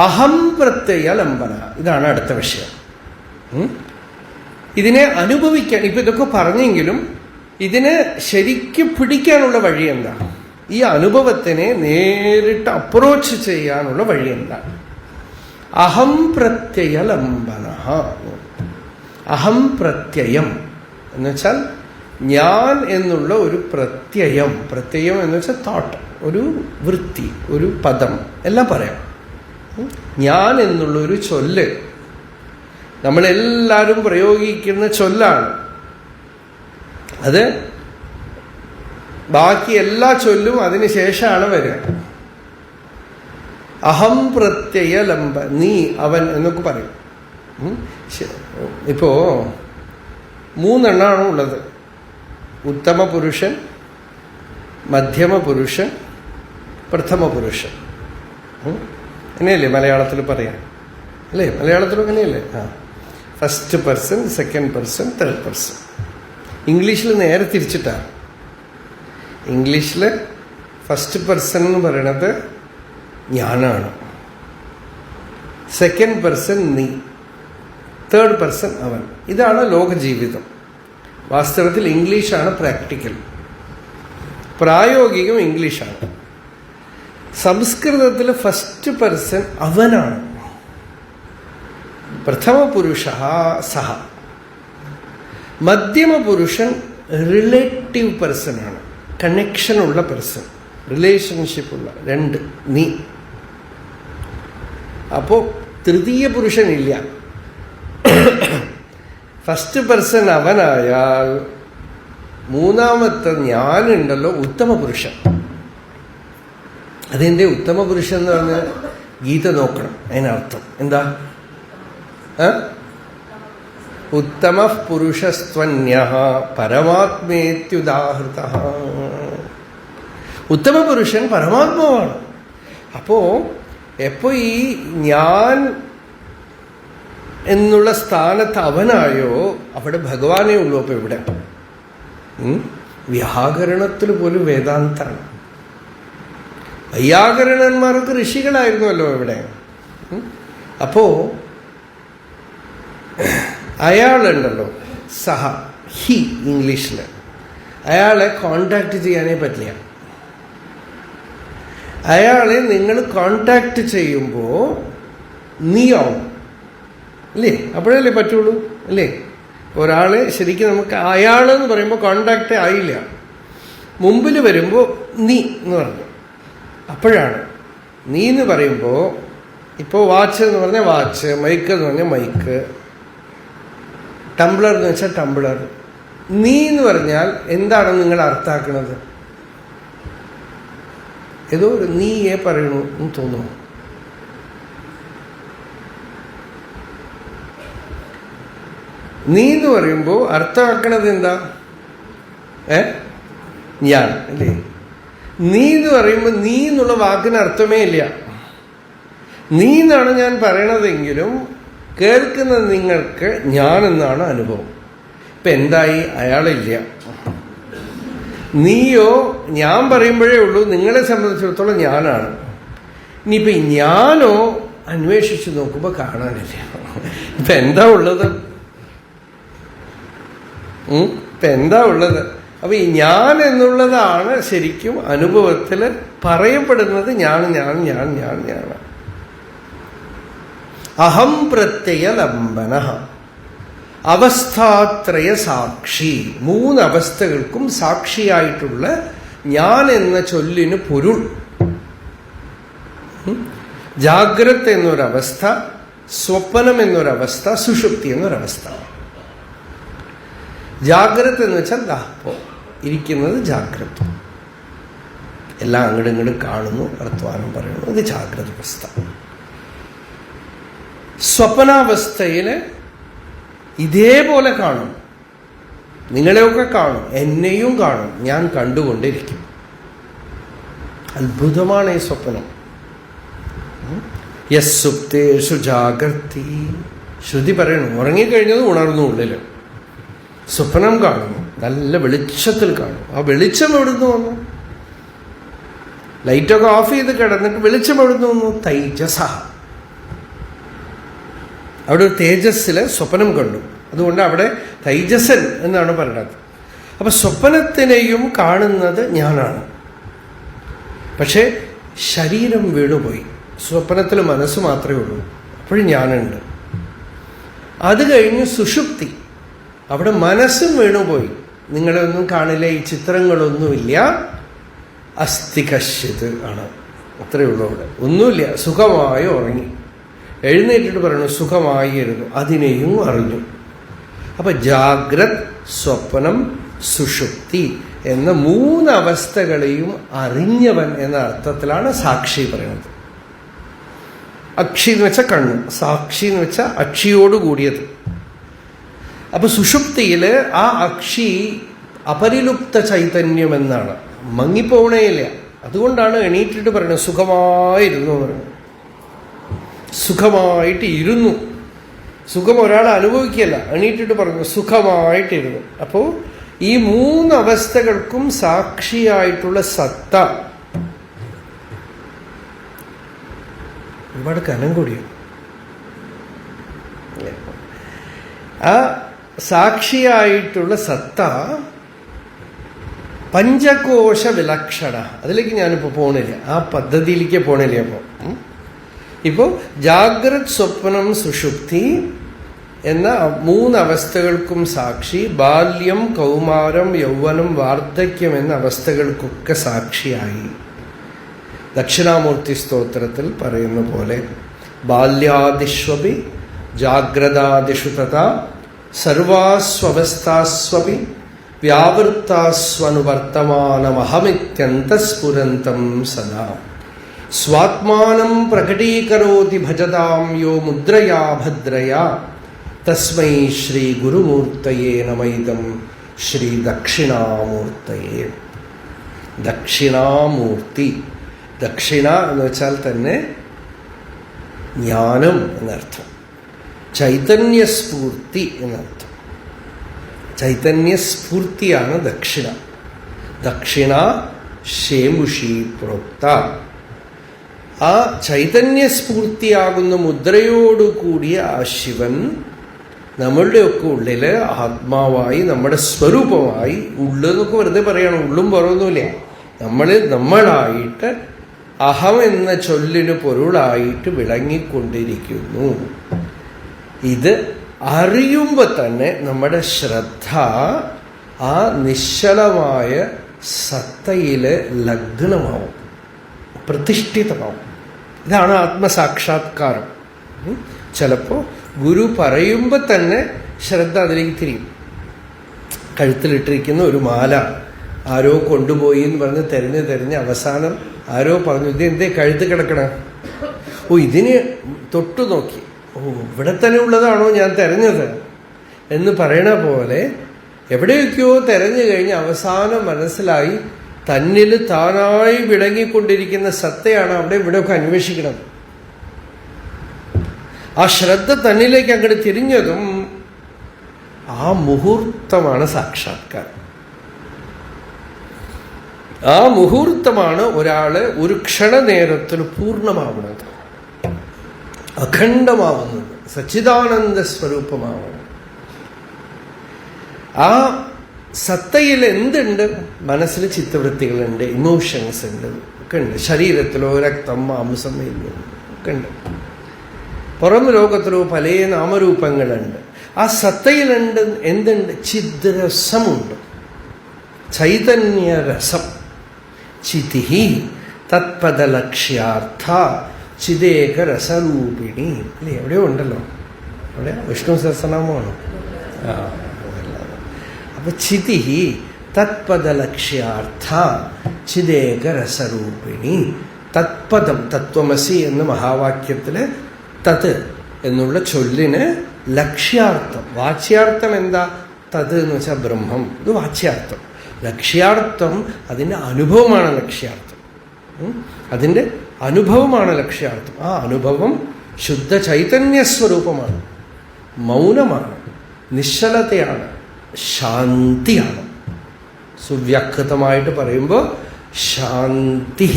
അഹം പ്രത്യയ ലംബന, ഇതാണ് അടുത്ത വിഷയം. ഇതിനെ അനുഭവിക്കാൻ, ഇപ്പൊ ഇതൊക്കെ പറഞ്ഞെങ്കിലും ഇതിനെ ശരിക്കും പിടിക്കാനുള്ള വഴി എന്താണ്? ഈ അനുഭവത്തിനെ നേരിട്ട് അപ്രോച്ച് ചെയ്യാനുള്ള വഴി എന്താണ്? അഹം പ്രത്യയ ലംബന. അഹം പ്രത്യയം എന്ന് വെച്ചാൽ ഞാൻ എന്നുള്ള ഒരു പ്രത്യയം. പ്രത്യയം എന്ന് വെച്ചാൽ തോട്ട്, ഒരു വൃത്തി, ഒരു പദം എല്ലാം പറയാം. ഞാൻ എന്നുള്ള ഒരു ചൊല്ല് നമ്മളെല്ലാവരും പ്രയോഗിക്കുന്ന ചൊല്ലാണ്. അത് ബാക്കി എല്ലാ ചൊല്ലും അതിന് ശേഷമാണ് വരിക. അഹം പ്രത്യയ ലംബ, നീ, അവൻ എന്നൊക്കെ പറയും. ഇപ്പോ 3 എണ്ണമാണ് ഉള്ളത്. ഉത്തമ പുരുഷൻ, മധ്യമ പുരുഷൻ, പ്രഥമ പുരുഷൻ. അങ്ങനെയല്ലേ മലയാളത്തിൽ പറയാം? അല്ലേ? മലയാളത്തിലും അങ്ങനെയല്ലേ? First person, second person, third person. ഇംഗ്ലീഷിൽ നേരെ തിരിച്ചിട്ടാണ്. ഇംഗ്ലീഷിൽ ഫസ്റ്റ് പേഴ്സൺ എന്ന് പറയണത് ഞാനാണ്, സെക്കൻഡ് പേഴ്സൺ നീ, തേർഡ് പേഴ്സൺ അവൻ. ഇതാണ് ലോകജീവിതം. വാസ്തവത്തിൽ ഇംഗ്ലീഷാണ് പ്രാക്ടിക്കൽ, പ്രായോഗികം ഇംഗ്ലീഷാണ്. സംസ്കൃതത്തിൽ ഫസ്റ്റ് പേഴ്സൺ അവനാണ്, പ്രഥമ പുരുഷ സഹ. മധ്യമ പുരുഷൻ റിലേറ്റീവ് പേഴ്സണാണ്, കണക്ഷനുള്ള പേഴ്സൺ, റിലേഷൻഷിപ്പുള്ള, 2 നീ. അപ്പോ തൃതീയ പുരുഷനില്ല. ഫസ്റ്റ് പേഴ്സൺ അവനായാൽ മൂന്നാമത്തെ ഞാനുണ്ടല്ലോ, ഉത്തമ പുരുഷൻ. അതെന്റെ ഉത്തമ പുരുഷൻ എന്ന് പറഞ്ഞാൽ ഗീത നോക്കണം. അതിനർത്ഥം എന്താ? ഉത്തമ പുരുഷസ്ത്വന്യഃ പരമാത്മേത്യുദാഹൃത. ഉത്തമ പുരുഷൻ പരമാത്മാവാണ്. അപ്പോ എപ്പോ ഈ ഞാൻ എന്നുള്ള സ്ഥാനത്ത് അവനായോ അവിടെ ഭഗവാനേ ഉള്ളൂ. അപ്പൊ ഇവിടെ വ്യാകരണത്തിൽ പോലും വേദാന്താണ്. വൈയാകരണന്മാർക്ക് ഋഷികളായിരുന്നുവല്ലോ ഇവിടെ. അപ്പോ അയാളുണ്ടല്ലോ, സഹ, ഹി ഇംഗ്ലീഷിൽ, അയാളെ കോണ്ടാക്ട് ചെയ്യാനേ പറ്റില്ല. അയാളെ നിങ്ങൾ കോണ്ടാക്ട് ചെയ്യുമ്പോൾ നീയാവും, അല്ലേ? അപ്പോഴല്ലേ പറ്റുള്ളൂ, അല്ലേ? ഒരാളെ ശരിക്കും നമുക്ക് അയാളെന്ന് പറയുമ്പോൾ കോണ്ടാക്ട് ആയില്ല. മുമ്പിൽ വരുമ്പോൾ നീ എന്ന് പറഞ്ഞു, അപ്പോഴാണ്. നീ എന്ന് പറയുമ്പോൾ ഇപ്പോൾ വാച്ച് എന്ന് പറഞ്ഞാൽ വാച്ച്, മൈക്ക് എന്ന് പറഞ്ഞാൽ മൈക്ക്, ടംബ്ലർ എന്ന് വെച്ചാൽ ടംബ്ലർ. നീ എന്ന് പറഞ്ഞാൽ എന്താണ് നിങ്ങൾ അർത്ഥാക്കുന്നത്? ഏതോ ഒരു നീയെ പറയണു എന്ന് തോന്നുന്നു. നീ എന്ന് പറയുമ്പോൾ അർത്ഥമാക്കണത് എന്താ? ഞാൻ, അല്ലേ? നീ എന്ന് പറയുമ്പോൾ നീ എന്നുള്ള വാക്കിന് അർത്ഥമേ ഇല്ല. നീ എന്നാണ് ഞാൻ പറയണതെങ്കിലും കേൾക്കുന്ന നിങ്ങൾക്ക് ഞാൻ എന്നാണ് അനുഭവം. ഇപ്പൊ എന്തായി? അയാളില്ല. നീയോ ഞാൻ പറയുമ്പോഴേ ഉള്ളൂ, നിങ്ങളെ സംബന്ധിച്ചിടത്തോളം ഞാനാണ്. ഇനിയിപ്പൊ ഞാനോ അന്വേഷിച്ച് നോക്കുമ്പോ കാണാനില്ല. ഇപ്പൊ എന്താ ഉള്ളത്? ഇപ്പൊ എന്താ ഉള്ളത്? അപ്പൊ ഈ ഞാൻ എന്നുള്ളതാണ് ശരിക്കും അനുഭവത്തിൽ പറയപ്പെടുന്നത്. ഞാൻ ഞാൻ ഞാൻ ഞാൻ ഞാൻ. അഹം പ്രത്യയ ലംബന, അവസ്ഥാത്രയ സാക്ഷി. 3 അവസ്ഥകൾക്കും സാക്ഷിയായിട്ടുള്ള ഞാൻ എന്ന ചൊല്ലിന് പൊരുൾ. ജാഗ്രത ജാഗ്രത എന്ന് വെച്ചാൽ ഇപ്പോൾ ഇരിക്കുന്നത് ജാഗ്രത, എല്ലാം അങ്ങോട്ടും ഇങ്ങോട്ടും കാണുന്നു, വർത്തമാനം പറയുന്നു, ഇത് ജാഗ്രത അവസ്ഥ. സ്വപ്നാവസ്ഥയിൽ ഇതേപോലെ കാണും, നിങ്ങളെയൊക്കെ കാണും, എന്നെയും കാണും, ഞാൻ കണ്ടുകൊണ്ടിരിക്കും. അത്ഭുതമാണ് ഈ സ്വപ്നം. യസ്സുപ്തേഷു ജാഗ്രതി, ശ്രുതി പറയണു, ഉറങ്ങിക്കഴിഞ്ഞത് ഉണർന്നു ഉള്ളിൽ സ്വപ്നം കാണുന്നു, നല്ല വെളിച്ചത്തിൽ കാണും. ആ വെളിച്ചം എവിടുന്ന് വന്നു? ലൈറ്റൊക്കെ ഓഫ് ചെയ്ത് കിടന്നിട്ട് വെളിച്ചം എവിടുന്ന് വന്നു? തൈജസ, അവിടെ ഒരു തേജസ്സില് സ്വപ്നം കണ്ടു, അതുകൊണ്ട് അവിടെ തൈജസൻ എന്നാണ് പറയുന്നത്. അപ്പൊ സ്വപ്നത്തിനെയും കാണുന്നത് ഞാനാണ്, പക്ഷെ ശരീരം വീണുപോയി, സ്വപ്നത്തിൽ മനസ്സ് മാത്രമേ ഉള്ളൂ, അപ്പോഴും ഞാനുണ്ട്. അത് കഴിഞ്ഞ് സുഷുപ്തി, അവിടെ മനസ്സും വീണുപോയി, നിങ്ങളെ ഒന്നും കാണില്ല, ഈ ചിത്രങ്ങളൊന്നുമില്ല, അസ്ഥി കശ്യത് ആണ്, അത്രയേ ഉള്ളൂ. അവിടെ ഒന്നുമില്ല, സുഖമായി ഉറങ്ങി. എഴുന്നേറ്റിട്ട് പറയണു സുഖമായിരുന്നു, അതിനെയും അറിഞ്ഞു. അപ്പൊ ജാഗ്രത്, സ്വപ്നം, സുഷുപ്തി എന്ന 3 അവസ്ഥകളെയും അറിഞ്ഞവൻ എന്ന അർത്ഥത്തിലാണ് സാക്ഷി പറയുന്നത്. അക്ഷി എന്ന് വെച്ചാൽ കണ്ണ്, സാക്ഷി എന്ന് വെച്ചാൽ അക്ഷിയോട് കൂടിയത്. അപ്പൊ സുഷുപ്തിയില് ആ അക്ഷി അപരിലുപ്ത ചൈതന്യം എന്നാണ്, മങ്ങിപ്പോണേയില്ല. അതുകൊണ്ടാണ് എണീറ്റിട്ട് പറയുന്നത് സുഖമായിരുന്നു എന്ന് പറയുന്നത്. സുഖമായിട്ട് ഇരുന്നു, സുഖം ഒരാൾ അനുഭവിക്കുകയല്ല, എണീറ്റിട്ട് പറഞ്ഞു സുഖമായിട്ടിരുന്നു. അപ്പോ ഈ 3 അവസ്ഥകൾക്കും സാക്ഷിയായിട്ടുള്ള സത്ത ഒരുപാട് കനം കൂടിയോ? ആ സാക്ഷിയായിട്ടുള്ള സത്ത പഞ്ചകോശ വിലക്ഷണ, അതിലേക്ക് ഞാനിപ്പോൾ പോണില്ല, ആ പദ്ധതിയിലേക്ക് പോണില്ല. ഇപ്പോൾ ജാഗ്രത്, സ്വപ്നം, സുഷുപ്തി എന്ന 3 അവസ്ഥകൾക്കും സാക്ഷി, ബാല്യം, കൗമാരം, യൗവനം, വാർദ്ധക്യം എന്ന അവസ്ഥകൾക്കൊക്കെ സാക്ഷിയായി. ദക്ഷിണാമൂർത്തി സ്തോത്രത്തിൽ പറയുന്ന പോലെ ബാല്യാദിഷ്വപി ജാഗ്രതാദിഷു തഥാ സർവാസ്വവസ്ഥാസ്വപി വ്യാവൃത്താസ്വനുവർത്തമാനമഹമിത്യന്തസ്ഫുരന്തം സദാ സ്വാത്മാനം പ്രകടീകരോതി ഭജതാം യോ മുദ്രയാ ഭദ്രയാ തസ്മൈ ശ്രീ ഗുരുമൂർത്തയേ നമൈദം ശ്രീ ദക്ഷിണാമൂർത്തയേ. ദക്ഷിണാമൂർത്തി, ദക്ഷിണ എന്ന് വെച്ചാൽ തന്നെ ജ്ഞാനം എന്നർത്ഥം, ചൈതന്യസ്ഫൂർത്തി എന്നർത്ഥം. ചൈതന്യസ്ഫൂർത്തിയാണ് ദക്ഷിണ. ദക്ഷിണ ശേമുഷി പ്രോക്ത. ആ ചൈതന്യസ്ഫൂർത്തിയാകുന്ന മുദ്രയോടുകൂടിയ ആ ശിവൻ നമ്മളുടെയൊക്കെ ഉള്ളില് ആത്മാവായി, നമ്മുടെ സ്വരൂപമായി, ഉള്ളെന്നൊക്കെ വെറുതെ പറയണം, ഉള്ളും പുറമൊന്നുമില്ല, നമ്മളായിട്ട് അഹം എന്ന ചൊല്ലിന് പൊരുളായിട്ട് വിളങ്ങിക്കൊണ്ടിരിക്കുന്നു. ഇത് അറിയുമ്പോൾ തന്നെ നമ്മുടെ ശ്രദ്ധ ആ നിശ്ചലമായ സത്തയില് ലഗ്നമാവും, പ്രതിഷ്ഠിതമാവും. ഇതാണ് ആത്മസാക്ഷാത്കാരം. ചിലപ്പോൾ ഗുരു പറയുമ്പോൾ തന്നെ ശ്രദ്ധ അതിലേക്ക് തിരിയും. കഴുത്തിലിട്ടിരിക്കുന്ന ഒരു മാല ആരോ കൊണ്ടുപോയി എന്ന് പറഞ്ഞ് തെരഞ്ഞ് അവസാനം ആരോ പറഞ്ഞു ഇത് എന്തേ കഴുത്ത് കിടക്കണ? ഓ, ഇതിന് തൊട്ടു നോക്കി, ഓ ഇവിടെ തന്നെ ഉള്ളതാണോ ഞാൻ തെരഞ്ഞത് എന്ന് പറയണ പോലെ എവിടെയൊക്കെയോ തെരഞ്ഞു കഴിഞ്ഞ് അവസാനം മനസ്സിലായി തന്നിൽ താനായി വിളങ്ങിക്കൊണ്ടിരിക്കുന്ന സത്തയാണ് അവിടെ ഇവിടെയൊക്കെ അന്വേഷിക്കണം. ആ ശ്രദ്ധ തന്നിലേക്ക് അങ്ങോട്ട് തിരിഞ്ഞതും ആ മുഹൂർത്തമാണ് സാക്ഷാത്കാരം. ആ മുഹൂർത്തമാണ് ഒരാള് ഒരു ക്ഷണനേരത്തിൽ പൂർണ്ണമാവുന്നത്, അഖണ്ഡമാവുന്നത്, സച്ചിദാനന്ദ സ്വരൂപമാവുന്നത്. ആ സത്തയിൽ എന്തുണ്ട്? മനസ്സിൽ ചിത്തവൃത്തികളുണ്ട്, ഇമോഷൻസ് ഉണ്ട്, ഒക്കെ ഉണ്ട്. ശരീരത്തിലോ രക്തം, മാംസം ഒക്കെ ഉണ്ട്. പുറം ലോകത്തിലോ പല നാമരൂപങ്ങളുണ്ട്. ആ സത്തയിലുണ്ട് എന്തുണ്ട്? ചിദ്രസമുണ്ട്, ചൈതന്യരസം. ചിതിഹി തത്പദലക്ഷ്യാർത്ഥ ചിദേക രസരൂപിണി. അല്ലേ, എവിടെയോ ഉണ്ടല്ലോ, അവിടെ വിഷ്ണു സഹസ്രനാമമാണോ? അപ്പൊ ചിതി തത്പദലക്ഷ്യാർത്ഥ ചിദേകരസരൂപിണി. തത്പദം, തത്വമസി എന്ന മഹാവാക്യത്തില് തത് എന്നുള്ള ചൊല്ലിന് ലക്ഷ്യാർത്ഥം, വാച്യാർത്ഥം എന്താ? തത് എന്ന് വെച്ചാൽ ബ്രഹ്മം, ഇത് വാച്യാർത്ഥം. ലക്ഷ്യാർത്ഥം അതിൻ്റെ അനുഭവമാണ് ലക്ഷ്യാർത്ഥം. അതിൻ്റെ അനുഭവമാണ് ലക്ഷ്യാർത്ഥം. ആ അനുഭവം ശുദ്ധ ചൈതന്യസ്വരൂപമാണ്, മൗനമാണ്, നിശ്ചലതയാണ്, ശാന്തിയാണ്. സുവ്യക്തമായിട്ട് പറയുമ്പോൾ ശാന്തി,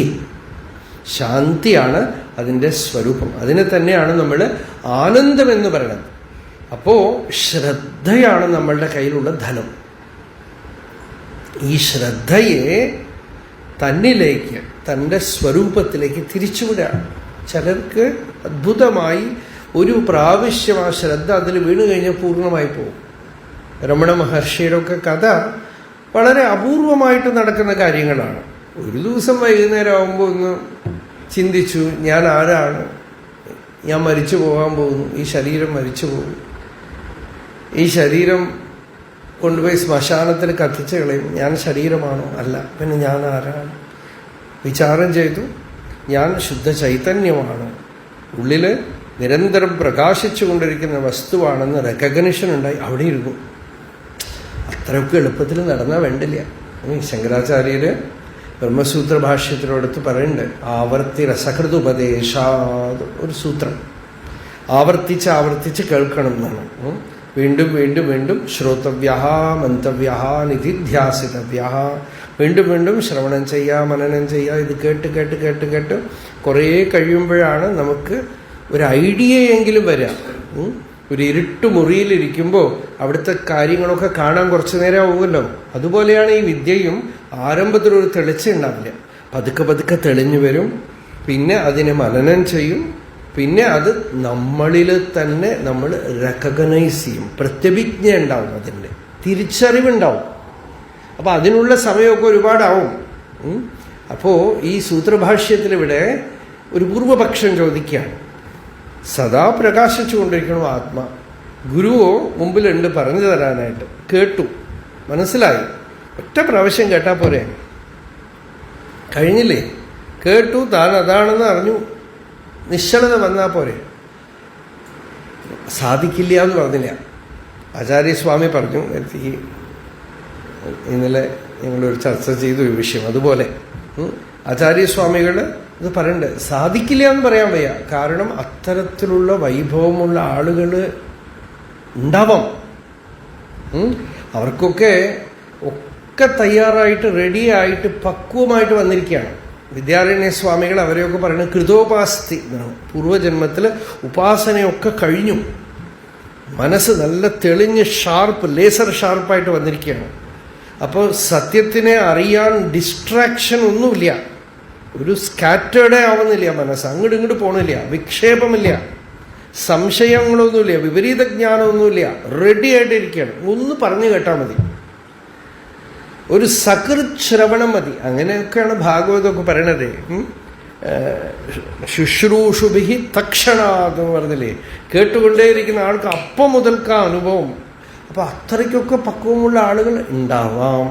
ശാന്തിയാണ് അതിൻ്റെ സ്വരൂപം. അതിനെ തന്നെയാണ് നമ്മൾ ആനന്ദം എന്ന് പറയുന്നത്. അപ്പോ ശ്രദ്ധയാണ് നമ്മളുടെ കയ്യിലുള്ള ധനം. ഈ ശ്രദ്ധയെ തന്നിലേക്ക്, തൻ്റെ സ്വരൂപത്തിലേക്ക് തിരിച്ചുവിടുക. ചിലർക്ക് അദ്ഭുതമായി ഒരു പ്രാവശ്യം ആ ശ്രദ്ധ അതിൽ വീണു കഴിഞ്ഞാൽ പൂർണ്ണമായി പോകും. രമണ മഹർഷിയുടെ ഒക്കെ കഥ വളരെ അപൂർവമായിട്ട് നടക്കുന്ന കാര്യങ്ങളാണ്. ഒരു ദിവസം വൈകുന്നേരം ആകുമ്പോൾ ഒന്ന് ചിന്തിച്ചു, ഞാൻ ആരാണ്, ഞാൻ മരിച്ചു പോകാൻ പോകുന്നു, ഈ ശരീരം മരിച്ചു പോകും, ഈ ശരീരം കൊണ്ടുപോയി ശ്മശാനത്തിൽ കത്തിച്ച് കളയും, ഞാൻ ശരീരമാണോ? അല്ല, പിന്നെ ഞാൻ ആരാണ്? വിചാരം ചെയ്തു, ഞാൻ ശുദ്ധ ചൈതന്യമാണ്, ഉള്ളിൽ നിരന്തരം പ്രകാശിച്ചു കൊണ്ടിരിക്കുന്ന വസ്തുവാണെന്ന് റെക്കഗ്നിഷൻ ഉണ്ടായി. അവിടെ ഇരുന്നു. അത്രയൊക്കെ എളുപ്പത്തിൽ നടന്നാൽ വേണ്ടില്ല. ശങ്കരാചാര്യര് ബ്രഹ്മസൂത്ര ഭാഷ്യത്തിനോടത്ത് പറയുന്നുണ്ട്, ആവർത്തി രസകൃതുപദേശാത്, ഒരു സൂത്രം. ആവർത്തിച്ച് ആവർത്തിച്ച് കേൾക്കണം എന്നാണ്. വീണ്ടും വീണ്ടും വീണ്ടും ശ്രോതവ്യ മന്തവ്യ നിധിധ്യാസിതവ്യ, വീണ്ടും വീണ്ടും ശ്രവണം ചെയ്യുക, മനനം ചെയ്യുക. ഇത് കേട്ട് കേട്ട് കേട്ട് കേട്ട് കുറേ കഴിയുമ്പോഴാണ് നമുക്ക് ഒരു ഐഡിയയെങ്കിലും വരിക. ഒരു ഇരുട്ട് മുറിയിലിരിക്കുമ്പോൾ അവിടുത്തെ കാര്യങ്ങളൊക്കെ കാണാൻ കുറച്ചു നേരം ആവുമല്ലോ. അതുപോലെയാണ് ഈ വിദ്യയും. ആരംഭത്തിലൊരു തെളിച്ച ഉണ്ടാവില്ല, പതുക്കെ പതുക്കെ തെളിഞ്ഞു വരും. പിന്നെ അതിനെ മനനം ചെയ്യും. പിന്നെ അത് നമ്മളിൽ തന്നെ നമ്മൾ റെക്കഗ്നൈസ് ചെയ്യും. പ്രത്യഭിജ്ഞ ഉണ്ടാവും, അതിൻ്റെ തിരിച്ചറിവുണ്ടാവും. അപ്പൊ അതിനുള്ള സമയമൊക്കെ ഒരുപാടാവും. അപ്പോ ഈ സൂത്രഭാഷ്യത്തിലിവിടെ ഒരു പൂർവപക്ഷം ചോദിക്കുകയാണ്. സദാ പ്രകാശിച്ചുകൊണ്ടിരിക്കണം ആത്മാ. ഗുരുവോ മുമ്പിലുണ്ട് പറഞ്ഞു തരാനായിട്ട്. കേട്ടു, മനസ്സിലായി. ഒറ്റ പ്രാവശ്യം കേട്ടാ പോരെ, കഴിഞ്ഞില്ലേ? കേട്ടു, താൻ അതാണെന്ന് അറിഞ്ഞു, നിശ്ചലത വന്നാ പോരെ. സാധിക്കില്ല എന്ന് പറഞ്ഞില്ല. ആചാര്യസ്വാമി പറഞ്ഞു, ഇന്നലെ ഞങ്ങളൊരു ചർച്ച ചെയ്തു ഈ വിഷയം. അതുപോലെ ആചാര്യസ്വാമികൾ ഇത് പറയണ്ടേ, സാധിക്കില്ല എന്ന് പറയാൻ വയ്യ. കാരണം അത്തരത്തിലുള്ള വൈഭവമുള്ള ആളുകൾ ഉണ്ടാവാം. അവർക്കൊക്കെ ഒക്കെ തയ്യാറായിട്ട് റെഡിയായിട്ട് പക്വമായിട്ട് വന്നിരിക്കുകയാണ്. വിദ്യാരണ്യ സ്വാമികൾ അവരെയൊക്കെ പറയുന്നത് കൃതോപാസ്തി എന്നാണ്. പൂർവ്വജന്മത്തിൽ ഉപാസനയൊക്കെ കഴിഞ്ഞു, മനസ്സ് നല്ല തെളിഞ്ഞ് ഷാർപ്പ്, ലേസർ ഷാർപ്പായിട്ട് വന്നിരിക്കുകയാണ്. അപ്പോൾ സത്യത്തിനെ അറിയാൻ ഡിസ്ട്രാക്ഷൻ ഒന്നുമില്ല, ഒരു സ്കാറ്റേർഡേ ആവുന്നില്ല മനസ്സ്, അങ്ങോട്ട് ഇങ്ങോട്ട് പോണില്ല, വിക്ഷേപമില്ല, സംശയങ്ങളൊന്നുമില്ല, വിപരീത ജ്ഞാനമൊന്നുമില്ല, റെഡി ആയിട്ടിരിക്കുകയാണ്. ഒന്ന് പറഞ്ഞു കേട്ടാൽ മതി, ഒരു സകൃത് ശ്രവണം മതി. അങ്ങനെയൊക്കെയാണ് ഭാഗവതമൊക്കെ പറയണത്. ശുശ്രൂഷുഭിഹി തക്ഷണാത് എന്ന് പറഞ്ഞില്ലേ, കേട്ടുകൊണ്ടേയിരിക്കുന്ന ആൾക്ക് അപ്പം മുതൽക്കാ അനുഭവം. അപ്പൊ അത്രയ്ക്കൊക്കെ പക്വമുള്ള ആളുകൾ ഉണ്ടാവാം.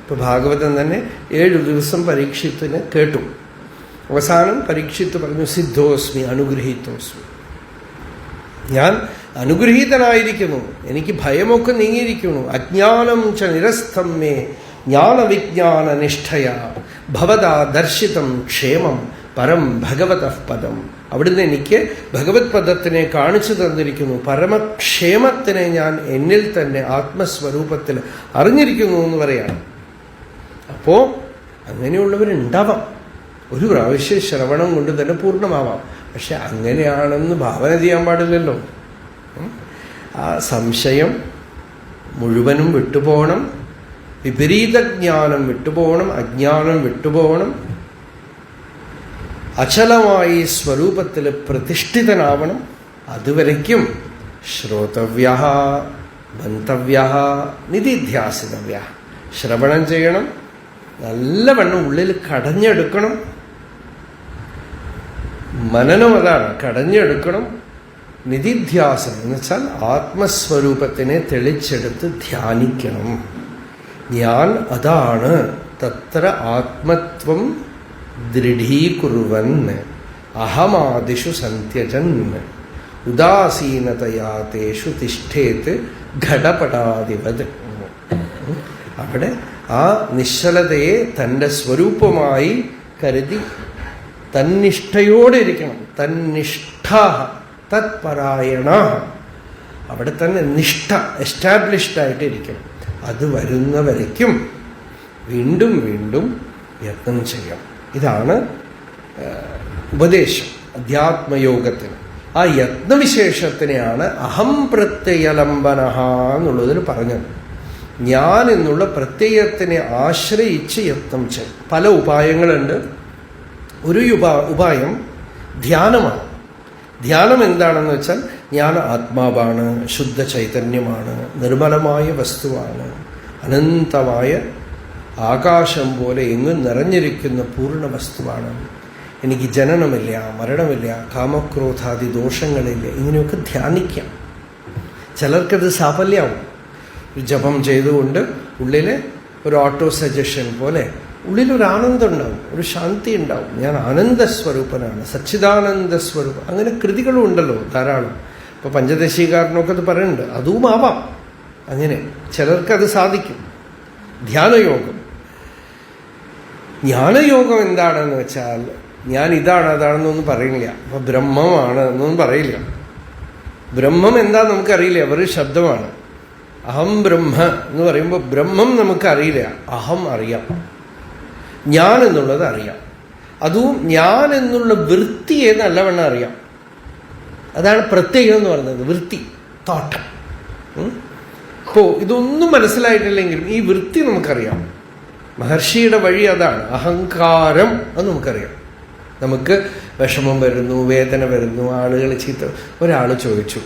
ഇപ്പൊ ഭാഗവതം തന്നെ 7 ദിവസം പരീക്ഷിത്തിന് കേട്ടു. അവസാനം പരീക്ഷിത്ത് പറഞ്ഞു, സിദ്ധോസ്മി അനുഗ്രഹീതോസ്മി, ഞാൻ അനുഗ്രഹീതനായിരിക്കുന്നു, എനിക്ക് ഭയമൊക്കെ നീങ്ങിയിരിക്കുന്നു. അജ്ഞാനം ച നിരസ്തം മേ ജ്ഞാനവിജ്ഞാന നിഷ്ഠയ ഭവതാ ദർശിതം ക്ഷേമം പരം ഭഗവതഃ പദം. അവിടുന്ന് എനിക്ക് ഭഗവത് പദത്തിനെ കാണിച്ചു തന്നിരിക്കുന്നു. പരമക്ഷേമത്തിനെ ഞാൻ എന്നിൽ തന്നെ ആത്മസ്വരൂപത്തിൽ അറിഞ്ഞിരിക്കുന്നു എന്ന് പറയാണ്. അപ്പോ അങ്ങനെയുള്ളവരുണ്ടാവാം. ഒരു പ്രാവശ്യം ശ്രവണം കൊണ്ട് തന്നെ പൂർണ്ണമാവാം. പക്ഷെ അങ്ങനെയാണെന്ന് ഭാവന ചെയ്യാൻ പാടില്ലല്ലോ. ആ സംശയം മുഴുവനും വിട്ടുപോകണം, വിപരീത ജ്ഞാനം വിട്ടുപോകണം, അജ്ഞാനം വിട്ടുപോകണം, അചലമായി സ്വരൂപത്തിൽ പ്രതിഷ്ഠിതനാവണം. അതുവരയ്ക്കും ശ്രോതവ്യ മന്തവ്യ നിധിധ്യാസിതവ്യ, ശ്രവണം ചെയ്യണം, നല്ലവണ്ണം ഉള്ളിൽ കടഞ്ഞെടുക്കണം. മനനം അതാണ്, കടഞ്ഞെടുക്കണം. നിധിധ്യാസനം എന്ന് വെച്ചാൽ ആത്മസ്വരൂപത്തിനെ തെളിച്ചെടുത്ത് ധ്യാനിക്കണം. ഞാൻ അതാണ്. തത്ര ആത്മത്വം ദൃഢീകുറുവൻ അഹമാദിഷു സന്ത്യജൻ ഉദാസീനതയാ തേഷു തിഷ്ഠേത് ഘടപടാധിപത്. അവിടെ ആ നിശ്ചലതയെ തൻ്റെ സ്വരൂപമായി കരുതി തന്നിഷ്ഠയോടെ ഇരിക്കണം. തന്നിഷ്ഠ തത്പരായണ. അവിടെ തന്നെ നിഷ്ഠ എസ്റ്റാബ്ലിഷ്ഡ് ആയിട്ടിരിക്കണം. അത് വരുന്നവരയ്ക്കും വീണ്ടും വീണ്ടും യത്നം ചെയ്യാം. ഇതാണ് ഉപദേശം അധ്യാത്മയോഗത്തിന്. ആ യത്നവിശേഷത്തിനെയാണ് അഹം പ്രത്യയലംബനഃ എന്നുള്ളതിൽ പറഞ്ഞത്. ഞാൻ എന്നുള്ള പ്രത്യയത്തിനെ ആശ്രയിച്ച് യത്നം ചെയ്യും. പല ഉപായങ്ങളുണ്ട്. ഒരു ഉപായം ധ്യാനമാണ്. ധ്യാനം എന്താണെന്ന് വെച്ചാൽ ഞാൻ ആത്മാവാണ്, ശുദ്ധ ചൈതന്യമാണ്, നിർമ്മലമായ വസ്തുവാണ്, അനന്തമായ ആകാശം പോലെ എങ്ങും നിറഞ്ഞിരിക്കുന്ന പൂർണ്ണ വസ്തുവാണ്, എനിക്ക് ജനനമില്ല, മരണമില്ല, കാമക്രോധാദി ദോഷങ്ങളില്ല. ഇങ്ങനെയൊക്കെ ധ്യാനിക്കാം. ചിലർക്കത് സാഫല്യമാവും. ജപം ചെയ്തുകൊണ്ട് ഉള്ളിലെ ഒരു ഓട്ടോ സജഷൻ പോലെ ഉള്ളിലൊരു ആനന്ദം ഉണ്ടാവും, ഒരു ശാന്തി ഉണ്ടാവും. ഞാൻ ആനന്ദസ്വരൂപനാണ്, സച്ചിദാനന്ദ സ്വരൂപം. അങ്ങനെ കൃതികളും ഉണ്ടല്ലോ ധാരാളം. ഇപ്പൊ പഞ്ചദശീകാരനൊക്കെ അത് പറയുന്നുണ്ട്. അതും ആവാം. അങ്ങനെ ചിലർക്കത് സാധിക്കും. ധ്യാനയോഗം. ജ്ഞാനയോഗം എന്താണെന്ന് വെച്ചാൽ ഞാൻ ഇതാണ് അതാണെന്നൊന്നും പറയുന്നില്ല. അപ്പൊ ബ്രഹ്മമാണ് എന്നൊന്നും പറയില്ല. ബ്രഹ്മം എന്താ നമുക്കറിയില്ല, വെറും ശബ്ദമാണ്. അഹം ബ്രഹ്മ എന്ന് പറയുമ്പോൾ ബ്രഹ്മം നമുക്കറിയില്ല, അഹം അറിയാം, ഞാൻ എന്നുള്ളത് അറിയാം. അതും ഞാൻ എന്നുള്ള വൃത്തിയെ നല്ലവണ്ണം അറിയാം. അതാണ് പ്രത്യയം എന്ന് പറയുന്നത്, വൃത്തി, തോട്ടം. ഇപ്പോ ഇതൊന്നും മനസ്സിലായിട്ടില്ലെങ്കിലും ഈ വൃത്തി നമുക്കറിയാം. മഹർഷിയുടെ വഴി അതാണ്. അഹങ്കാരം അത് നമുക്കറിയാം. നമുക്ക് വിഷമം വരുന്നു, വേദന വരുന്നു, ആളുകൾ ചീത്ത. ഒരാൾ ചോദിച്ചു,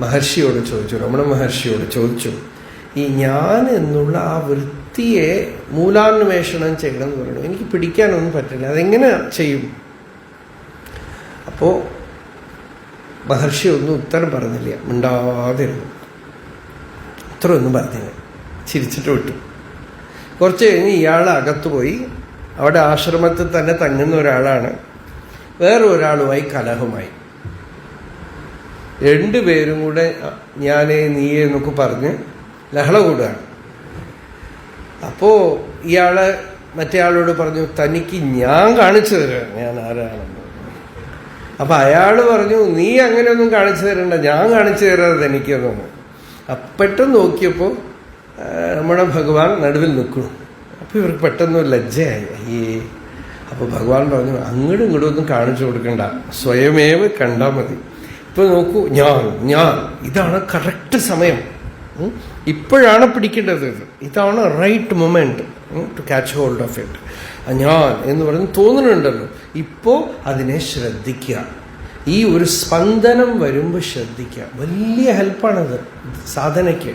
മഹർഷിയോട് ചോദിച്ചു, രമണ മഹർഷിയോട് ചോദിച്ചു, ഈ ഞാൻ എന്നുള്ള ആ വൃത്തിയെ മൂലാന്വേഷണം ചെയ്യണം എന്ന് പറയുന്നു. എനിക്ക് പിടിക്കാനൊന്നും പറ്റില്ല, അതെങ്ങനെ ചെയ്യും? അപ്പോ മഹർഷി ഒന്നും ഉത്തരം പറഞ്ഞില്ല, മിണ്ടാതിരുന്നു. ഇത്രയൊന്നും പറഞ്ഞില്ല, ചിരിച്ചിട്ട് വിട്ടു. കുറച്ച് കഴിഞ്ഞ് ഇയാൾ അകത്തു പോയി. അവിടെ ആശ്രമത്തിൽ തന്നെ തങ്ങുന്ന ഒരാളാണ്. വേറെ ഒരാളുമായി കലഹമായി. രണ്ടുപേരും കൂടെ ഞാനേ നീയേ എന്നൊക്കെ പറഞ്ഞ് ലഹള കൂടുകയാണ്. അപ്പോ ഇയാള് മറ്റേ ആളോട് പറഞ്ഞു, തനിക്ക് ഞാൻ കാണിച്ചു തരാം ഞാൻ ആരാണെന്ന്. അപ്പൊ അയാള് പറഞ്ഞു, നീ അങ്ങനെയൊന്നും കാണിച്ചു തരണ്ട, ഞാൻ കാണിച്ചു തരാതെ തനിക്കൊന്നും. പെട്ടെന്ന് നോക്കിയപ്പോ നമ്മുടെ ഭഗവാൻ നടുവിൽ നിൽക്കുന്നു. അപ്പൊ ഇവർക്ക് പെട്ടെന്ന് ലജ്ജയായി. അയ്യേ. അപ്പൊ ഭഗവാൻ പറഞ്ഞു, അങ്ങോട്ടും ഇങ്ങോട്ടും ഒന്നും കാണിച്ചു കൊടുക്കണ്ട, സ്വയമേവ കണ്ടാൽ മതി. ഇപ്പൊ നോക്കൂ, ഞാൻ ഇതാണ് കറക്റ്റ് സമയം, ഇപ്പോഴാണ് പിടിക്കേണ്ടത്, ഇതാണ് right moment to catch hold of it. ഞാൻ എന്ന് പറഞ്ഞ് തോന്നുന്നുണ്ടല്ലോ, ഇപ്പോ അതിനെ ശ്രദ്ധിക്കുക. ഈ ഒരു സ്പന്ദനം വരുമ്പോൾ ശ്രദ്ധിക്കുക. വലിയ ഹെൽപ്പാണത് സാധനയ്ക്ക്.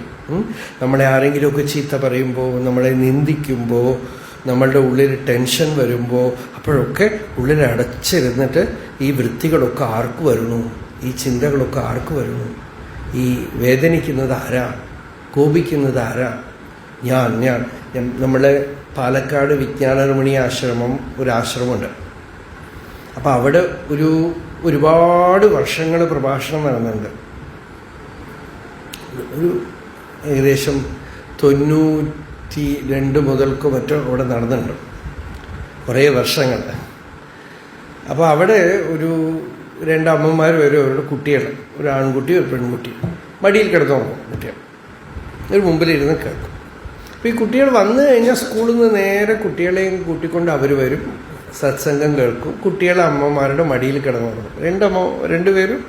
നമ്മളെ ആരെങ്കിലുമൊക്കെ ചീത്ത പറയുമ്പോൾ, നമ്മളെ നിന്ദിക്കുമ്പോൾ, നമ്മളുടെ ഉള്ളിൽ ടെൻഷൻ വരുമ്പോൾ, അപ്പോഴൊക്കെ ഉള്ളിൽ അടച്ചിരുന്നിട്ട് ഈ വൃത്തികളൊക്കെ ആർക്ക് വരുന്നു, ഈ ചിന്തകളൊക്കെ ആർക്ക് വരുന്നു, ഈ വേദനിക്കുന്നത് ആരാ, കോപിക്കുന്നത് ആരാ? ഞാൻ. നമ്മളെ പാലക്കാട് വിജ്ഞാനരമണി ആശ്രമം ഒരാശ്രമമുണ്ട്. അപ്പം അവിടെ ഒരുപാട് വർഷങ്ങൾ പ്രഭാഷണം നടന്നുണ്ട്. ഒരു ഏകദേശം 92 മുതൽക്കോ മറ്റോ അവിടെ നടന്നിട്ടുണ്ട്, കുറേ വർഷങ്ങൾ. അപ്പോൾ അവിടെ ഒരു 2 അമ്മമാർ വരും, അവരുടെ കുട്ടികൾ, ഒരു ആൺകുട്ടി ഒരു പെൺകുട്ടി, മടിയിൽ കിടന്നുറങ്ങും കുട്ടികൾ, ഒരു മുമ്പിലിരുന്ന് കേൾക്കും. അപ്പോൾ ഈ കുട്ടികൾ വന്നു കഴിഞ്ഞാൽ സ്കൂളിൽ നിന്ന് നേരെ കുട്ടികളെയും കൂട്ടിക്കൊണ്ട് അവർ വരും, സത്സംഗം കേൾക്കും. കുട്ടികളെ അമ്മമാരുടെ മടിയിൽ കിടന്നുറങ്ങും. രണ്ടുപേരും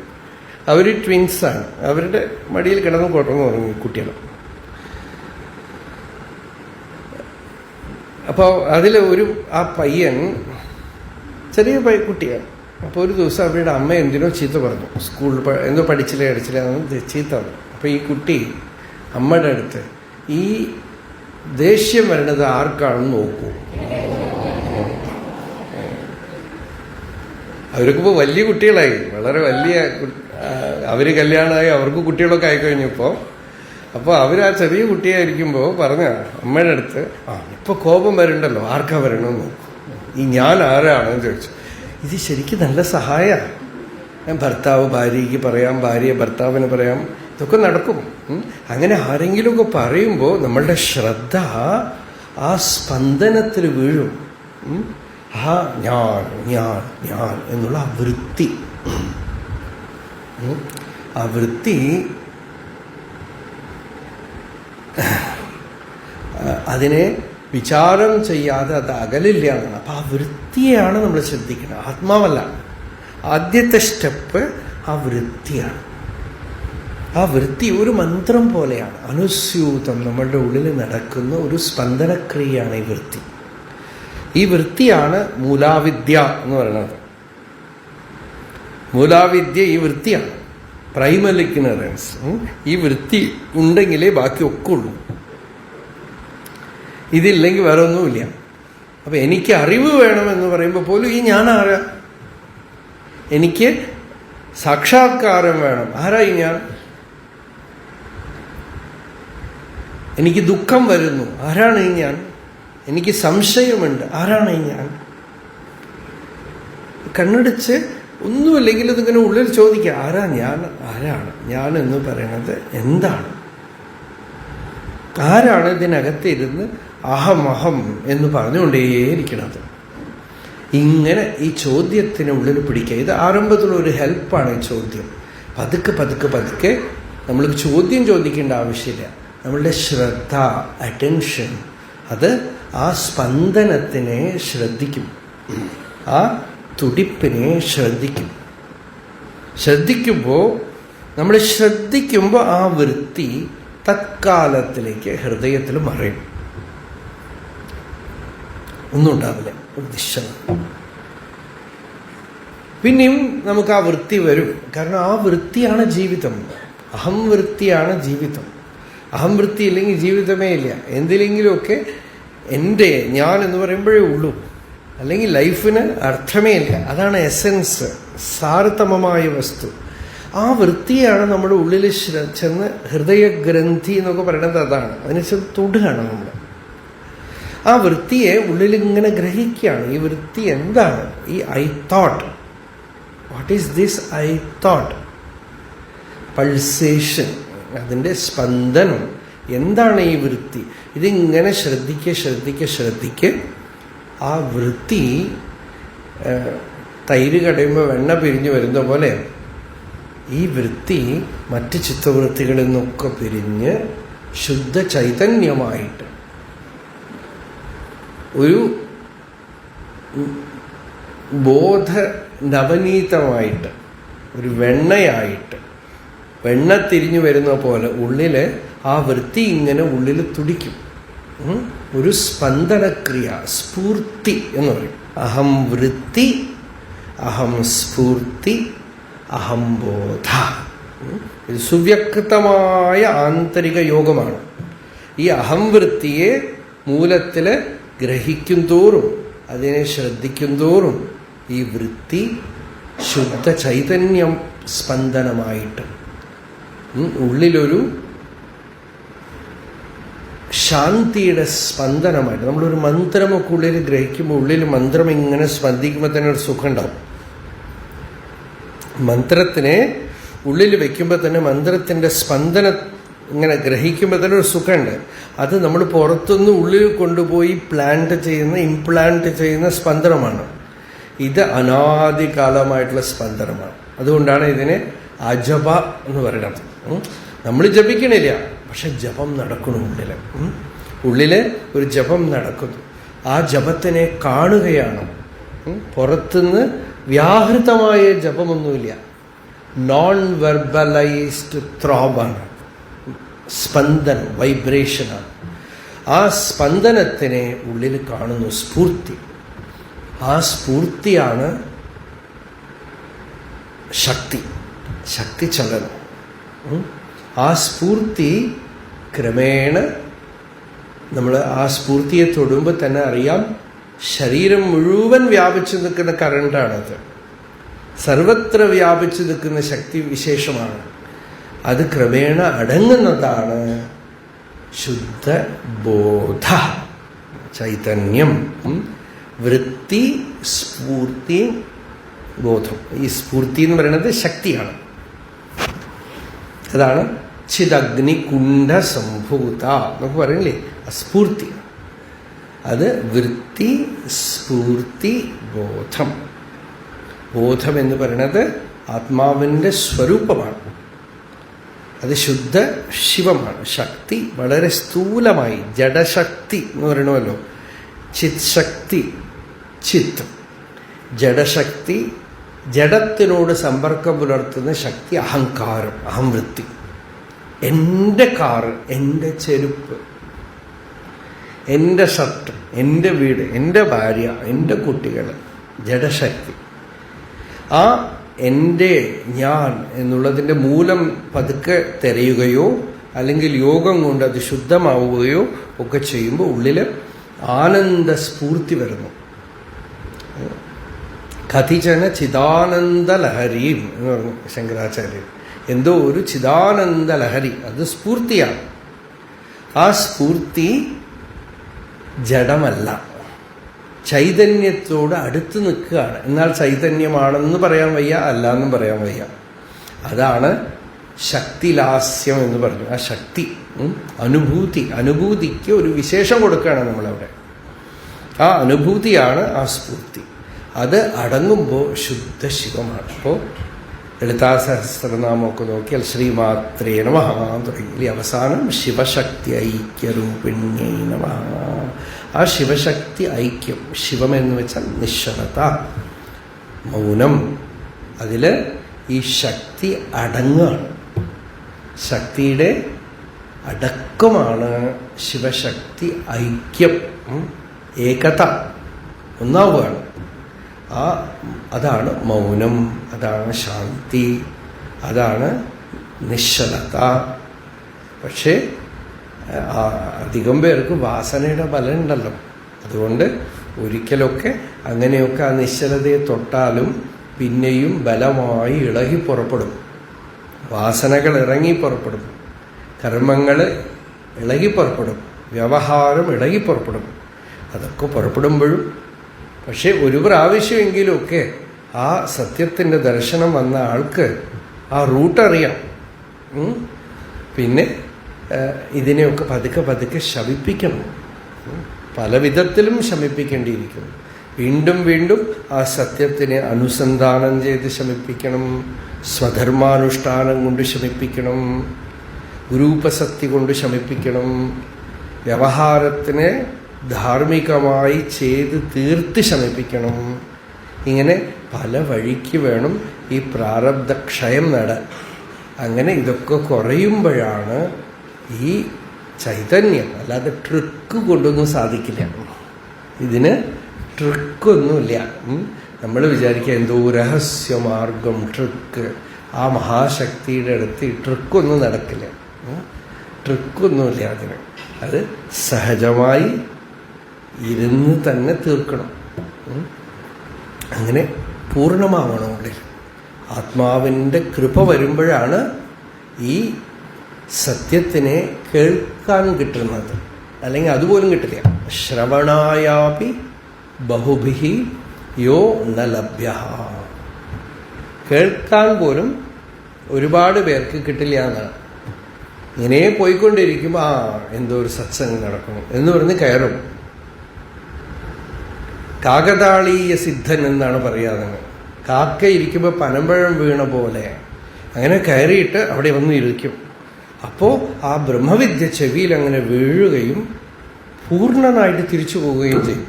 അവർ ട്വിൻസാണ്, അവരുടെ മടിയിൽ കിടന്ന് ഉറങ്ങി കുട്ടികൾ. അപ്പോൾ അതിൽ ആ പയ്യൻ ചെറിയ കുട്ടിയാണ്. അപ്പോൾ ഒരു ദിവസം അവരുടെ അമ്മ എന്തിനോ ചീത്ത പറഞ്ഞു, സ്കൂളിൽ എന്തോ പഠിച്ചില്ല ചീത്ത പറഞ്ഞു. അപ്പോൾ ഈ കുട്ടി അമ്മയുടെ അടുത്ത്, ഈ ദേഷ്യം വരണത് ആർക്കാണെന്ന് നോക്കൂ. അവരൊക്കെ ഇപ്പോൾ വലിയ കുട്ടികളായി, വളരെ വലിയ അവർ കല്യാണമായി, അവർക്ക് കുട്ടികളൊക്കെ ആയിക്കഴിഞ്ഞപ്പോൾ അപ്പോൾ അവർ ആ ചെറിയ കുട്ടിയായിരിക്കുമ്പോൾ പറഞ്ഞ അമ്മയുടെ അടുത്ത്, ഇപ്പോൾ കോപം വരണ്ടല്ലോ, ആർക്കാ വരണമെന്ന് നോക്കും, ഈ ഞാൻ ആരാണെന്ന് ചോദിച്ചു. ഇത് ശരിക്കും നല്ല സഹായമാണ്. ഭർത്താവ് ഭാര്യയ്ക്ക് പറയാം, ഭാര്യ ഭർത്താവിന് പറയാം, ഇതൊക്കെ നടക്കും. അങ്ങനെ ആരെങ്കിലുമൊക്കെ പറയുമ്പോൾ നമ്മളുടെ ശ്രദ്ധ ആ സ്പന്ദനത്തിൽ വീഴും. ആ ഞാൻ ഞാൻ ഞാൻ എന്നുള്ള ആ വൃത്തി, ആ വൃത്തി അതിനെ വിചാരം ചെയ്യാതെ അത് അകലില്ല എന്നാണ്. അപ്പം ആ വൃത്തിയാണ് നമ്മൾ ശ്രദ്ധിക്കുന്നത്, ആത്മാവല്ല. ആദ്യത്തെ സ്റ്റെപ്പ് ആ വൃത്തിയാണ്. ആ വൃത്തി ഒരു മന്ത്രം പോലെയാണ്, അനുസ്യൂതം നമ്മളുടെ ഉള്ളിൽ നടക്കുന്ന ഒരു സ്പന്ദനക്രിയയാണ് ഈ വൃത്തി. ഈ വൃത്തിയാണ് മൂലാവിദ്യ എന്ന് പറയുന്നത്. മൂലാവിദ്യ ഈ വൃത്തിയാണ്, പ്രൈമറി ഇഗ്നറൻസ്. ഈ വൃത്തി ഉണ്ടെങ്കിലേ ബാക്കിയൊക്കെ ഉള്ളൂ. ഇതില്ലെങ്കിൽ വേറെ ഒന്നുമില്ല. അപ്പം എനിക്ക് അറിവ് വേണമെന്ന് പറയുമ്പോൾ പോലും ഈ ഞാൻ ആരാ? എനിക്ക് സാക്ഷാത്കാരം വേണം. ആരാ ഈ ഞാൻ? എനിക്ക് ദുഃഖം വരുന്നു, ആരാണ് ഈ ഞാൻ? എനിക്ക് സംശയമുണ്ട്, ആരാണ് ഈ ഞാൻ? കണ്ണടിച്ച് ഒന്നുമില്ലെങ്കിൽ ഇതിങ്ങനെ ഉള്ളിൽ ചോദിക്കുക, ആരാ ഞാൻ? ആരാണ് ഞാൻ എന്ന് പറയണത്? എന്താണ്? ആരാണ് ഇതിനകത്തിരുന്ന് അഹം അഹം എന്ന് പറഞ്ഞുകൊണ്ടേയിരിക്കണത്? ഇങ്ങനെ ഈ ചോദ്യത്തിനുള്ളിൽ പിടിക്കുക. ഇത് ആരംഭത്തിലൊരു ഹെൽപ്പാണ് ഈ ചോദ്യം. പതുക്കെ പതുക്കെ പതുക്കെ നമ്മൾ ചോദ്യം ചോദിക്കേണ്ട ആവശ്യമില്ല. നമ്മളുടെ ശ്രദ്ധ, അറ്റൻഷൻ, അത് ആ സ്പന്ദനത്തിനെ ശ്രദ്ധിക്കും, ആ തുടിപ്പിനെ ശ്രദ്ധിക്കും. ശ്രദ്ധിക്കുമ്പോൾ ആ വൃത്തി തത്കാലത്തിലേക്ക് ഹൃദയത്തിൽ മറയും. ഒന്നും ഉണ്ടാവില്ല, ഒരു ദിശ. പിന്നെയും നമുക്ക് ആ വൃത്തി വരും. കാരണം ആ വൃത്തിയാണ് ജീവിതം. അഹം വൃത്തിയാണ് ജീവിതം. അഹം വൃത്തി ഇല്ലെങ്കിൽ ജീവിതമേ ഇല്ല. എന്തിലെങ്കിലുമൊക്കെ എൻ്റെ ഞാൻ എന്ന് പറയുമ്പോഴേ ഉള്ളൂ, അല്ലെങ്കിൽ ലൈഫിന് അർത്ഥമേ ഇല്ല. അതാണ് എസൻസ്, സാരതമമായ വസ്തു. ആ വൃത്തിയാണ് നമ്മുടെ ഉള്ളിൽ ചെന്ന് ഹൃദയഗ്രന്ഥി എന്നൊക്കെ പറയുന്നത്. അതാണ് അതിനെ ചെന്ന് തൊടുകയാണ് നമ്മൾ. ആ വൃത്തിയെ ഉള്ളിലിങ്ങനെ ഗ്രഹിക്കുകയാണ്. ഈ വൃത്തി എന്താണ്? ഈ I thought, what is this I thought? Pulsation, അതിൻ്റെ സ്പന്ദനം. എന്താണ് ഈ വൃത്തി? ഇതിങ്ങനെ ശ്രദ്ധിക്ക്. ആ വൃത്തി തൈര് കടയുമ്പോൾ വെണ്ണ പിരിഞ്ഞു വരുന്ന പോലെ ഈ വൃത്തി മറ്റ് ചിത്തവൃത്തികളിൽ നിന്നൊക്കെ പിരിഞ്ഞ് ശുദ്ധ ചൈതന്യമായിട്ട് ഒരു ബോധ നവനീതമായിട്ട്, ഒരു വെണ്ണയായിട്ട്, വെണ്ണ തിരിഞ്ഞു വരുന്ന പോലെ ഉള്ളിൽ ആ വൃത്തി ഇങ്ങനെ ഉള്ളിൽ തുടിക്കും. ഒരു സ്പന്ദനക്രിയ, സ്ഫൂർത്തി എന്ന് പറയും. അഹം വൃത്തി, അഹം സ്ഫൂർത്തി, അഹം ബോധ. ഇത് സുവ്യക്തമായ ആന്തരിക യോഗമാണ്. ഈ അഹം വൃത്തിയെ മൂലത്തിൽ ഗ്രഹിക്കും തോറും, അതിനെ ശ്രദ്ധിക്കും തോറും ഈ വൃത്തി ശുദ്ധ ചൈതന്യം സ്പന്ദനമായിട്ട് ഉള്ളിലൊരു ശാന്തിയുടെ സ്പന്ദനമായിട്ട്. നമ്മളൊരു മന്ത്രമൊക്കെ ഉള്ളിൽ ഗ്രഹിക്കുമ്പോൾ ഉള്ളിൽ മന്ത്രം ഇങ്ങനെ സ്പന്ദിക്കുമ്പോൾ തന്നെ ഒരു സുഖം ഉണ്ടാവും. മന്ത്രത്തിനെ ഉള്ളിൽ വെക്കുമ്പോൾ തന്നെ മന്ത്രത്തിൻ്റെ സ്പന്ദനം ഇങ്ങനെ ഗ്രഹിക്കുമ്പോൾ തന്നെ ഒരു സുഖമുണ്ട്. അത് നമ്മൾ പുറത്തുനിന്ന് ഉള്ളിൽ കൊണ്ടുപോയി ഇംപ്ലാന്റ് ചെയ്യുന്ന സ്പന്ദനമാണ്. ഇത് അനാദികാലമായിട്ടുള്ള സ്പന്ദനമാണ്. അതുകൊണ്ടാണ് ഇതിനെ അജപ എന്ന് പറയുന്നത്. നമ്മൾ ജപിക്കണില്ല, പക്ഷെ ജപം നടക്കണം ഉള്ളിൽ ഒരു ജപം നടക്കുന്നു. ആ ജപത്തിനെ കാണുകയാണ്. പുറത്തുനിന്ന് വ്യാഹൃതമായ ജപമൊന്നുമില്ല, നോൺ വെർബലൈസ്ഡ് ത്രോബാണ്, സ്പന്ദനം, വൈബ്രേഷനാണ്. ആ സ്പന്ദനത്തിനെ ഉള്ളിൽ കാണുന്നു, സ്ഫൂർത്തി. ആ സ്ഫൂർത്തിയാണ് ശക്തി ചലനം. ആ സ്ഫൂർത്തി ക്രമേണ നമ്മൾ ആ സ്ഫൂർത്തിയെ തൊടുമ്പോൾ തന്നെ അറിയാം, ശരീരം മുഴുവൻ വ്യാപിച്ചു നിൽക്കുന്ന കറണ്ടാണത്. സർവത്ര വ്യാപിച്ചു നിൽക്കുന്ന ശക്തി വിശേഷമാണ്. അത് ക്രമേണ അടങ്ങുന്നതാണ് ശുദ്ധബോധ ചൈതന്യം. വൃത്തി, സ്ഫൂർത്തി, ബോധം. ഈ സ്ഫൂർത്തി എന്ന് പറയുന്നത് ശക്തിയാണ്. അതാണ് ചിദഗ്നികുണ്ഡ സംഭൂത എന്നൊക്കെ പറയില്ലേ, സ്ഫൂർത്തി. അത് വൃത്തി, സ്ഫൂർത്തി, ബോധം. ബോധം എന്ന് പറയുന്നത് ആത്മാവിൻ്റെ സ്വരൂപമാണ്. അത് ശുദ്ധ ശിവമാണ്. ശക്തി വളരെ സ്ഥൂലമായി, ജഡശക്തി എന്ന് പറയണമല്ലോ. ചിത് ശക്തി, ചിത്ത് ജഡശക്തി, ജഡത്തിനോട് സമ്പർക്കം പുലർത്തുന്ന ശക്തി അഹങ്കാരം, അഹംവൃത്തി. എൻ്റെ കാറ്, എൻ്റെ ചെരുപ്പ്, എൻ്റെ ഷർട്ട്, എൻ്റെ വീട്, എൻ്റെ ഭാര്യ, എൻ്റെ കുട്ടികൾ, ജഡശക്തി. ആ എൻ്റെ ഞാൻ എന്നുള്ളതിൻ്റെ മൂലം പതുക്കെ തിരയുകയോ അല്ലെങ്കിൽ യോഗം കൊണ്ട് അത് ശുദ്ധമാവുകയോ ഒക്കെ ചെയ്യുമ്പോൾ ഉള്ളിൽ ആനന്ദ സ്ഫൂർത്തി വരുന്നു. കഥിച്ചന ചിദാനന്ദ ലഹരിയും എന്ന് പറഞ്ഞു ശങ്കരാചാര്യർ. എന്തോ ഒരു ചിദാനന്ദ ലഹരി, അത് സ്ഫൂർത്തിയാണ്. ആ സ്ഫൂർത്തി ജഡമല്ല, ചൈതന്യത്തോട് അടുത്ത് നിൽക്കുകയാണ്. എന്നാൽ ചൈതന്യമാണെന്ന് പറയാൻ വയ്യ, അല്ല എന്നും പറയാൻ വയ്യ. അതാണ് ശക്തിലാസ്യം എന്ന് പറഞ്ഞു. ആ ശക്തി, അനുഭൂതി, അനുഭൂതിക്ക് ഒരു വിശേഷം കൊടുക്കുകയാണ് നമ്മളവിടെ. ആ അനുഭൂതിയാണ് ആ സ്ഫൂർത്തി. അത് അടങ്ങുമ്പോൾ ശുദ്ധ ശിവമാണ്. അപ്പോൾ ലളിതാ സഹസ്രനാമമൊക്കെ നോക്കിയാൽ ശ്രീമാത്രേ നമഃ തുടങ്ങി അവസാനം ശിവശക്തി ഐക്യരൂപിണ്യൈ നമഃ. ആ ശിവശക്തി ഐക്യം, ശിവമെന്ന് വെച്ചാൽ നിശ്ചലത, മൗനം. അതിൽ ഈ ശക്തി അടങ്ങാണ്. ശക്തിയുടെ അടക്കമാണ് ശിവശക്തി ഐക്യം, ഏകത, ഒന്നാവുകയാണ്. അതാണ് മൗനം, അതാണ് ശാന്തി, അതാണ് നിശ്ചലത. പക്ഷേ അധികം പേർക്ക് വാസനയുടെ ബലം ഉണ്ടല്ലോ. അതുകൊണ്ട് ഒരിക്കലൊക്കെ അങ്ങനെയൊക്കെ ആ നിശ്ചലതയെ തൊട്ടാലും പിന്നെയും ബലമായി ഇളകി പുറപ്പെടും. വാസനകൾ ഇറങ്ങി പുറപ്പെടും, കർമ്മങ്ങൾ ഇളകി പുറപ്പെടും, വ്യവഹാരം ഇളകി പുറപ്പെടും. അതൊക്കെ പുറപ്പെടുമ്പോഴും പക്ഷെ ഒരു പ്രാവശ്യമെങ്കിലുമൊക്കെ ആ സത്യത്തിൻ്റെ ദർശനം വന്ന ആൾക്ക് ആ റൂട്ട് അറിയാം. പിന്നെ ഇതിനെയൊക്കെ പതുക്കെ പതുക്കെ ശമിപ്പിക്കണം. പല വിധത്തിലും ശമിപ്പിക്കേണ്ടിയിരിക്കുന്നു. വീണ്ടും വീണ്ടും ആ സത്യത്തിനെ അനുസന്ധാനം ചെയ്ത് ശമിപ്പിക്കണം. സ്വധർമാനുഷ്ഠാനം കൊണ്ട് ശമിപ്പിക്കണം, ഗുരൂപസക്തി കൊണ്ട് ശമിപ്പിക്കണം, വ്യവഹാരത്തിനെ ധാർമ്മികമായി ചെയ്ത് തീർത്ത് ശമിപ്പിക്കണം. ഇങ്ങനെ പല വഴിക്ക് വേണം ഈ പ്രാരബ്ധക്ഷയം നേടാൻ. അങ്ങനെ ഇതൊക്കെ കുറയുമ്പോഴാണ് ഈ ചൈതന്യം, അല്ലാതെ ട്രിക്ക് കൊണ്ടൊന്നും സാധിക്കില്ല. ഇതിന് ട്രിക്കൊന്നുമില്ല. നമ്മൾ വിചാരിക്കുക എന്തോ രഹസ്യമാർഗം, ട്രിക്ക്. ആ മഹാശക്തിയുടെ അടുത്ത് ഈ ട്രിക്കൊന്നും നടക്കില്ല. ട്രിക്കൊന്നുമില്ല അതിന്. അത് സഹജമായി ഇരുന്ന് തന്നെ തീർക്കണം. അങ്ങനെ പൂർണ്ണമാവണം ഉള്ളിൽ. ആത്മാവിൻ്റെ കൃപ വരുമ്പോഴാണ് ഈ സത്യത്തിനെ കേൾക്കാൻ കിട്ടുന്നത്. അല്ലെങ്കിൽ അതുപോലും കിട്ടില്ല. ശ്രവണായാപി ബഹുഭിഹി യോ ന ലഭ്യ. കേൾക്കാൻ പോലും ഒരുപാട് പേർക്ക് കിട്ടില്ല എന്നാണ്. ഇങ്ങനെ പോയിക്കൊണ്ടിരിക്കുമ്പോൾ എന്തോ ഒരു സത്സംഗം നടക്കണം എന്ന് പറഞ്ഞ് കയറും. കാകതാളീയ സിദ്ധൻ എന്നാണ് പറയാതെ. കാക്ക ഇരിക്കുമ്പോൾ പനമ്പഴം വീണ പോലെ അങ്ങനെ കയറിയിട്ട് അവിടെ വന്ന് ഇരിക്കും. അപ്പോൾ ആ ബ്രഹ്മവിദ്യ ചെവിയിൽ അങ്ങനെ വീഴുകയും പൂർണ്ണനായിട്ട് തിരിച്ചു പോവുകയും ചെയ്യും.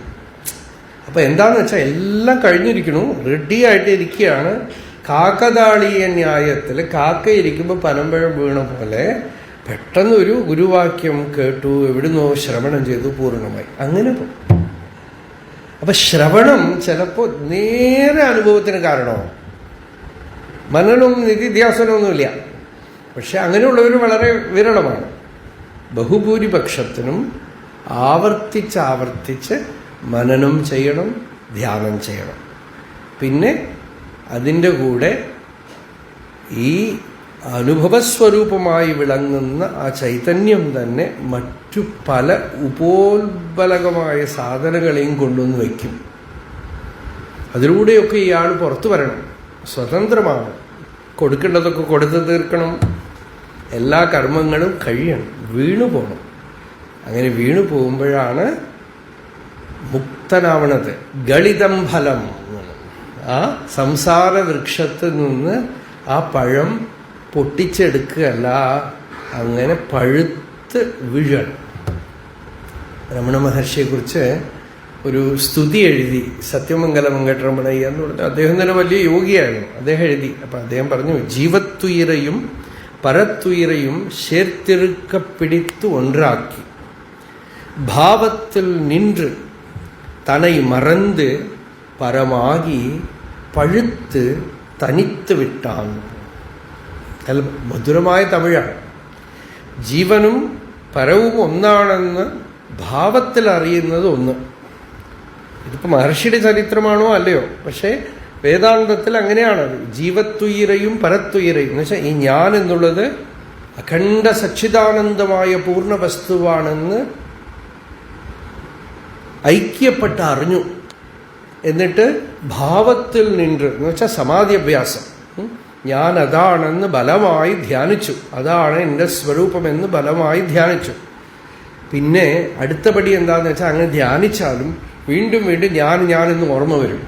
അപ്പോൾ എന്താണെന്ന് വെച്ചാൽ എല്ലാം കഴിഞ്ഞിരിക്കണു, റെഡിയായിട്ട് ഇരിക്കുകയാണ്. കാക്കതാളീയ ന്യായത്തിൽ കാക്ക ഇരിക്കുമ്പോൾ പനമ്പഴം വീണ പോലെ പെട്ടെന്ന് ഒരു ഗുരുവാക്യം കേട്ടു, എവിടുന്നോ ശ്രവണം ചെയ്തു, പൂർണ്ണമായി അങ്ങനെ പോകും. അപ്പൊ ശ്രവണം ചിലപ്പോൾ നേരെ അനുഭവത്തിന് കാരണമാവും. മനനവും നിധിധ്യാസനമൊന്നുമില്ല. പക്ഷെ അങ്ങനെയുള്ളവർ വളരെ വിരളമാണ്. ബഹുഭൂരിപക്ഷത്തിനും ആവർത്തിച്ച് മനനം ചെയ്യണം, ധ്യാനം ചെയ്യണം. പിന്നെ അതിൻ്റെ കൂടെ ഈ അനുഭവസ്വരൂപമായി വിളങ്ങുന്ന ആ ചൈതന്യം തന്നെ മറ്റു പല ഉപോത്ബലകമായ സാധനങ്ങളെയും കൊണ്ടുവന്ന് വയ്ക്കും. അതിലൂടെയൊക്കെ ഇയാൾ പുറത്തു വരണം. സ്വതന്ത്രമാണ്. കൊടുക്കേണ്ടതൊക്കെ കൊടുത്തു തീർക്കണം. എല്ലാ കർമ്മങ്ങളും കഴിയണം. വീണു പോകണം. അങ്ങനെ വീണു പോകുമ്പോഴാണ് മുക്തനാവണത്. ഗളിതം ഫലം. ആ സംസാര വൃക്ഷത്തിൽ നിന്ന് ആ പഴം പൊട്ടിച്ചെടുക്കുകയല്ല, അങ്ങനെ പഴുത്ത് വീഴണം. രമണ മഹർഷിയെക്കുറിച്ച് ഒരു സ്തുതി എഴുതി. സത്യമംഗല വെങ്കട്ടരമണയ്യ എന്ന് പറഞ്ഞാൽ അദ്ദേഹം തന്നെ വലിയ യോഗിയായിരുന്നു. അദ്ദേഹം എഴുതി. അപ്പം അദ്ദേഹം പറഞ്ഞു, ജീവത്തുയിരയും പരത്തുയിരയും ചേർത്തിരുക്ക പിടിത്തു ഒன்றாക്കി ഭാവത്തിൽ நின்று தன்னை மறந்து പരമാകി പഴുത്ത് തനിത്ത് വിട്ടാൻ. നല്ല മധുരമായ തമിഴാണ്. ജീവനും പരവും ഒന്നാണെന്ന് ഭാവത്തിൽ അറിയുന്നത് ഒന്ന്. ഇതിപ്പോൾ മഹർഷിയുടെ ചരിത്രമാണോ അല്ലയോ, പക്ഷേ വേദാന്തത്തിൽ അങ്ങനെയാണത്. ജീവത്തുയിരയും പരത്തുയിരയും എന്ന് വെച്ചാൽ ഈ ഞാൻ എന്നുള്ളത് അഖണ്ഡ സച്ചിദാനന്ദമായ പൂർണ്ണ വസ്തുവാണെന്ന് ഐക്യപ്പെട്ട് അറിഞ്ഞു. എന്നിട്ട് ഭാവത്തിൽ നിന്ന് എന്ന് വെച്ചാൽ സമാധി അഭ്യാസം, ഞാൻ അതാണെന്ന് ബലമായി ധ്യാനിച്ചു. അതാണ് എൻ്റെ സ്വരൂപമെന്ന് ബലമായി ധ്യാനിച്ചു. പിന്നെ അടുത്ത പടി എന്താണെന്ന് വെച്ചാൽ അങ്ങനെ ധ്യാനിച്ചാലും വീണ്ടും വീണ്ടും ഞാനെന്ന് ഓർമ്മ വരും.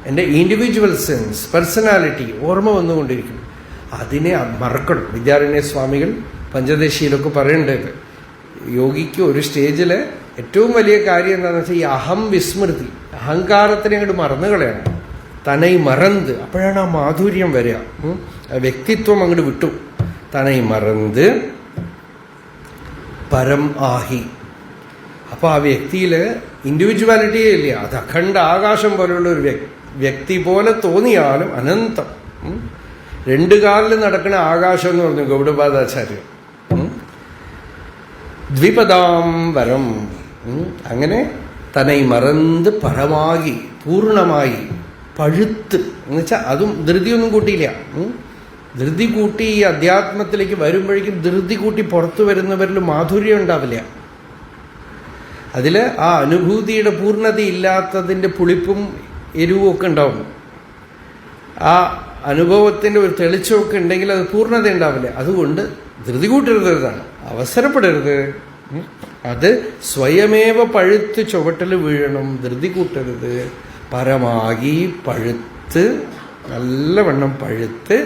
എൻ്റെ ഇൻഡിവിജ്വൽ സെൻസ്, പേഴ്സണാലിറ്റി ഓർമ്മ വന്നുകൊണ്ടിരിക്കും. അതിനെ മറക്കണം. വിദ്യാരണ്യ സ്വാമികൾ പഞ്ചദശിയിലൊക്കെ പറയേണ്ടത്, യോഗിക്ക് ഒരു സ്റ്റേജിൽ ഏറ്റവും വലിയ കാര്യം എന്താണെന്ന് വെച്ചാൽ ഈ അഹം വിസ്മൃതി, അഹങ്കാരത്തിനെ അങ്ങോട്ട് മറന്നു കളയണം. തനൈ മറന്ത്, അപ്പോഴാണ് ആ മാധുര്യം വരിക. വ്യക്തിത്വം അങ്ങോട്ട് വിട്ടു. തനൈ മറന്ത് പരം ആഹി. അപ്പൊ ആ വ്യക്തിയിൽ ഇൻഡിവിജ്വാലിറ്റിയേ ഇല്ല. അത് അഖണ്ഡ ആകാശം പോലെയുള്ള ഒരു വ്യക്തി പോലെ തോന്നിയാലും അനന്തം. രണ്ടു കാലിൽ നടക്കുന്ന ആകാശം എന്ന് പറഞ്ഞു ഗൗഡപാദാചാര്യൻ. ദ്വിപദാം വരം. അങ്ങനെ തനൈ മറന്ന് പരമാകി പൂർണ്ണമായി പഴുത്ത് എന്ന് വെച്ചാൽ അതും ധൃതിയൊന്നും കൂട്ടിയില്ല. ധൃതി കൂട്ടി ഈ അധ്യാത്മത്തിലേക്ക് വരുമ്പോഴേക്കും ധൃതി കൂട്ടി പുറത്തു വരുന്നവരിൽ മാധുര്യം ഉണ്ടാവില്ല. അതിൽ ആ അനുഭൂതിയുടെ പൂർണ്ണത ഇല്ലാത്തതിൻ്റെ പുളിപ്പും എരിവും ഒക്കെ ഉണ്ടാവും. ആ അനുഭവത്തിൻ്റെ ഒരു തെളിച്ചമൊക്കെ ഉണ്ടെങ്കിൽ അത് പൂർണ്ണത ഉണ്ടാവില്ല. അതുകൊണ്ട് ധൃതി കൂട്ടരുതാണ്, അവസരപ്പെടരുത്. അത് സ്വയമേവ പഴുത്ത് ചുവട്ടിൽ വീഴണം. ധൃതി കൂട്ടരുത്. പരമാകി പഴുത്ത് നല്ലവണ്ണം പഴുത്ത്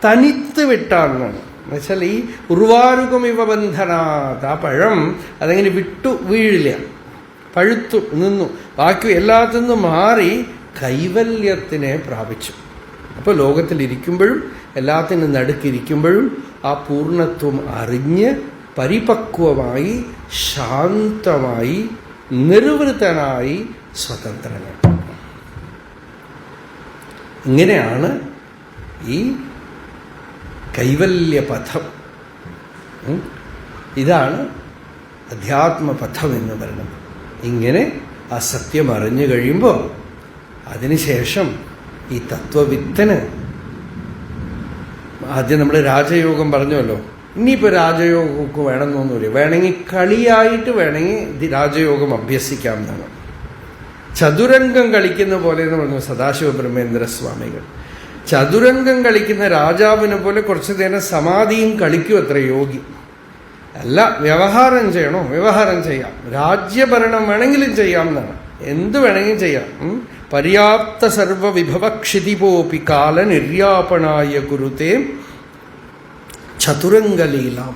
തനിത്ത് വിട്ടാണെന്നാണ്. എന്നുവെച്ചാൽ ഈ ഉർവാരുകം ഇവ ബന്ധനാത്, ആ പഴം അതങ്ങനെ വിട്ടു വീഴില്ല, പഴുത്തു നിന്നു. ബാക്കി എല്ലാത്തിൽ നിന്നും മാറി കൈവല്യത്തിനെ പ്രാപിച്ചു. അപ്പോൾ ലോകത്തിലിരിക്കുമ്പോഴും എല്ലാത്തിനും നടുക്കിരിക്കുമ്പോഴും ആ പൂർണ്ണത്വം അറിഞ്ഞ് പരിപക്വമായി ശാന്തമായി നിർവൃത്തനായി സ്വതന്ത്രനാണ്. ഇങ്ങനെയാണ് ഈ കൈവല്യപഥം. ഇതാണ് അധ്യാത്മപഥം എന്ന് പറയുന്നത്. ഇങ്ങനെ ആ സത്യം അറിഞ്ഞു കഴിയുമ്പോൾ അതിനുശേഷം ഈ തത്വവിത്തന് ആദ്യം നമ്മൾ രാജയോഗം പറഞ്ഞല്ലോ. ഇനിയിപ്പോൾ രാജയോഗമൊക്കെ വേണമെന്നൊന്നുമില്ല. വേണമെങ്കിൽ കളിയായിട്ട് വേണമെങ്കിൽ രാജയോഗം അഭ്യസിക്കാം എന്നാണ്. ചതുരംഗം കളിക്കുന്ന പോലെ എന്ന് പറഞ്ഞു സദാശിവ ബ്രഹ്മേന്ദ്ര സ്വാമികൾ. ചതുരംഗം കളിക്കുന്ന രാജാവിനെ പോലെ കുറച്ചു നേരം സമാധിയും കളിക്കും അത്ര യോഗി. അല്ല, വ്യവഹാരം ചെയ്യണോ വ്യവഹാരം ചെയ്യാം, രാജ്യഭരണം വേണമെങ്കിലും ചെയ്യാം എന്നാണ്. എന്ത് വേണമെങ്കിലും ചെയ്യാം. പര്യാപ്ത സർവവിഭവക്ഷിതിപോപി കാല നിർയാപണായ കുരുത്തെ ചതുരംഗലീലാം.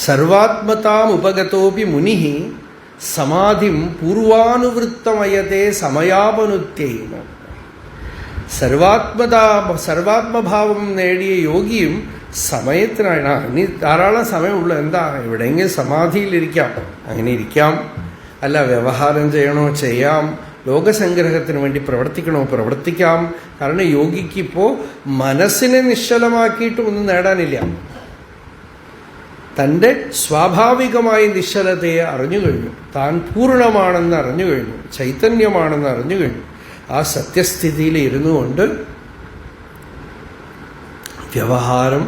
സർവാത്മതാം ഉപഗതോപി മുനി സമാധിം പൂർവാനുവൃത്തമയത്തെ സമയാപനുത്യൈന. സർവാത്മഭാവം നേടിയ യോഗിയും സമയത്തിനാണ്. ഇനി ധാരാളം സമയമുള്ളൂ, എന്താ എവിടെയെങ്കിലും സമാധിയിലിരിക്കാം, അങ്ങനെ ഇരിക്കാം. അല്ല, വ്യവഹാരം ചെയ്യണോ ചെയ്യാം, ലോകസംഗ്രഹത്തിന് വേണ്ടി പ്രവർത്തിക്കണോ പ്രവർത്തിക്കാം. കാരണം യോഗിക്ക് ഇപ്പോൾ മനസ്സിനെ നിശ്ചലമാക്കിയിട്ടും ഒന്നും നേടാനില്ല. തൻ്റെ സ്വാഭാവികമായ നിശ്ചലതയെ അറിഞ്ഞു കഴിഞ്ഞു. താൻ പൂർണ്ണമാണെന്ന് അറിഞ്ഞു കഴിഞ്ഞു, ചൈതന്യമാണെന്ന് അറിഞ്ഞു കഴിഞ്ഞു. ആ സത്യസ്ഥിതിയിൽ ഇരുന്നു കൊണ്ട് വ്യവഹാരം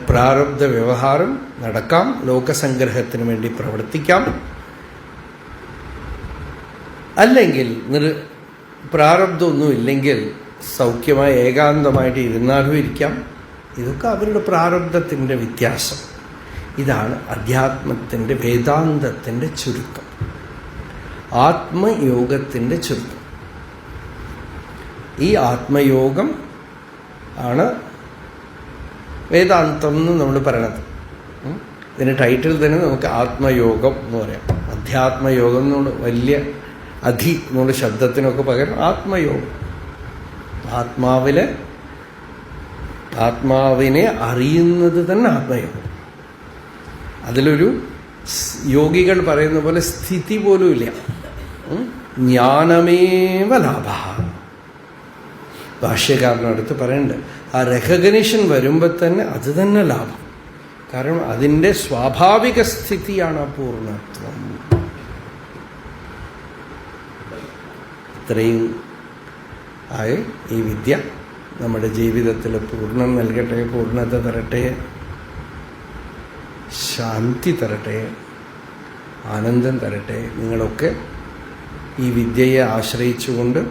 പ്രാരബ്ധ വ്യവഹാരം നടക്കാം, ലോകസംഗ്രഹത്തിന് വേണ്ടി പ്രവർത്തിക്കാം. അല്ലെങ്കിൽ പ്രാരബ്ധമൊന്നും ഇല്ലെങ്കിൽ സൗഖ്യമായി ഏകാന്തമായിട്ട് ഇരുന്നാലും ഇരിക്കാം. ഇതൊക്കെ അവരുടെ പ്രാരബ്ധത്തിൻ്റെ വ്യത്യാസം. ഇതാണ് അധ്യാത്മത്തിൻ്റെ, വേദാന്തത്തിൻ്റെ ചുരുക്കം, ആത്മയോഗത്തിൻ്റെ ചുരുക്കം. ഈ ആത്മയോഗം ആണ് വേദാന്തം എന്ന് നമ്മൾ പറയണത്. ഇതിൻ്റെ ടൈറ്റിൽ തന്നെ നമുക്ക് ആത്മയോഗം എന്ന് പറയാം. അധ്യാത്മയോഗം എന്നുള്ള വലിയ എന്നുള്ള ശബ്ദത്തിനൊക്കെ പകരം ആത്മയോഗം. ആത്മാവിനെ അറിയുന്നത് തന്നെ ആത്മയോഗം. അതിലൊരു യോഗികൾ പറയുന്ന പോലെ സ്ഥിതി പോലും ഇല്ല. ജ്ഞാനമേവ ലാഭ. ഭാഷ്യകാരനടുത്ത് പറയുന്നുണ്ട്, ആ റെക്കഗ്നിഷൻ വരുമ്പോൾ തന്നെ അത് തന്നെ ലാഭം. കാരണം അതിൻ്റെ സ്വാഭാവിക സ്ഥിതിയാണ് പൂർണ്ണത്വം. ഇത്രയും ആയ ഈ വിദ്യ നമ്മുടെ ജീവിതത്തിൽ പൂർണ്ണം നൽകട്ടെ, പൂർണ്ണത തരട്ടെ, ശാന്തി തരട്ടെ, ആനന്ദം തരട്ടെ. നിങ്ങളൊക്കെ ഈ വിദ്യയെ ആശ്രയിച്ചുകൊണ്ട്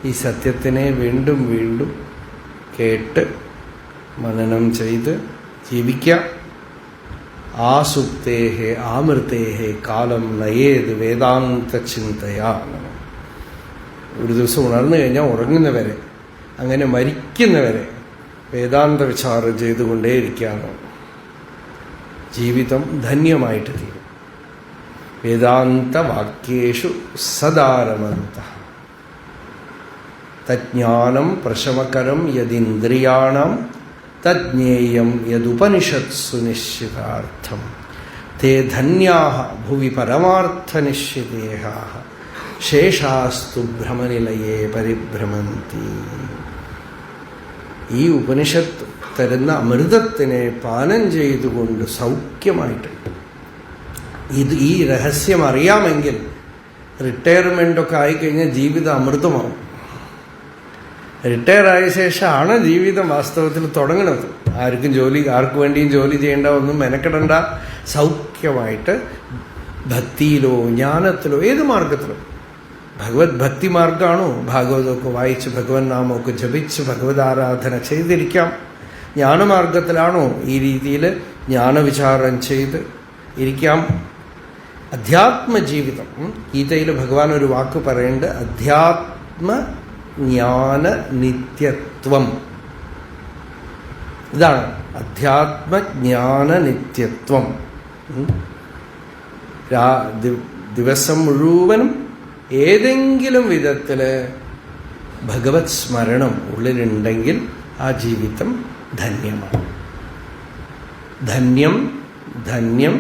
ഈ സത്യത്തിനെ വീണ്ടും വീണ്ടും കേട്ട് മനനം ചെയ്ത് ജീവിക്കാം. ആസുപ്തേഹേ ആമൃതേഹേ കാലം നയേത് വേദാന്ത ചിന്തയാ. ഒരു ദിവസം ഉണർന്നു കഴിഞ്ഞാൽ ഉറങ്ങുന്നവരെ, അങ്ങനെ മരിക്കുന്നവരെ വേദാന്ത വിചാരം ചെയ്തുകൊണ്ടേയിരിക്കുകയാണ്. ജീവിതം ധന്യമായിട്ട് തീരും. വേദാന്ത വാക്യേഷു സദാരമന്ത തജ്ഞാനം പ്രശമകരം യദിന്ദ്രിയാണം തജ്ഞേയം യദുപനിഷത്സു നിശ്ചിതാർത്ഥം തേ ധന്യാഃ ഭുവി പരമാർത്ഥനിശ്ചിതേഹാഃ ശേഷാസ്തു ഭ്രമനിലയേ പരിഭ്രമന്തി. ഈ ഉപനിഷത്ത് തരുന്ന അമൃതത്തിനെ പാനം ചെയ്തുകൊണ്ട് സൗഖ്യമായിട്ട് ഈ രഹസ്യം അറിയാമെങ്കിൽ റിട്ടയർമെൻ്റൊക്കെ ആയിക്കഴിഞ്ഞാൽ ജീവിതം അമൃതമാവും. റിട്ടയർ ആയ ശേഷമാണ് ജീവിതം വാസ്തവത്തിൽ തുടങ്ങുന്നത്. ആർക്കു വേണ്ടിയും ജോലി ചെയ്യേണ്ട, ഒന്നും മെനക്കെടണ്ട. സൗഖ്യമായിട്ട് ഭക്തിയിലോ ജ്ഞാനത്തിലോ ഏത് മാർഗത്തിലോ, ഭഗവത് ഭക്തി മാർഗമാണോ ഭാഗവതമൊക്കെ വായിച്ച് ഭഗവൻ നാമമൊക്കെ ജപിച്ച് ഭഗവതാരാധന ചെയ്തിരിക്കാം. ജ്ഞാനമാർഗത്തിലാണോ ഈ രീതിയിൽ ജ്ഞാനവിചാരം ചെയ്ത് ഇരിക്കാം. അധ്യാത്മജീവിതം, ഗീതയിൽ ഭഗവാൻ ഒരു വാക്ക് പറയുന്നുണ്ട്, അധ്യാത്മ ജ്ഞാന നിത്യത്വം. ഇതാണ് അധ്യാത്മജ്ഞാന നിത്യത്വം. ദിവസം മുഴുവനും ഏതെങ്കിലും വിധത്തിൽ ഭഗവത് സ്മരണം ഉള്ളിലുണ്ടെങ്കിൽ ആ ജീവിതം ധന്യമാണ്. ധന്യം ധന്യം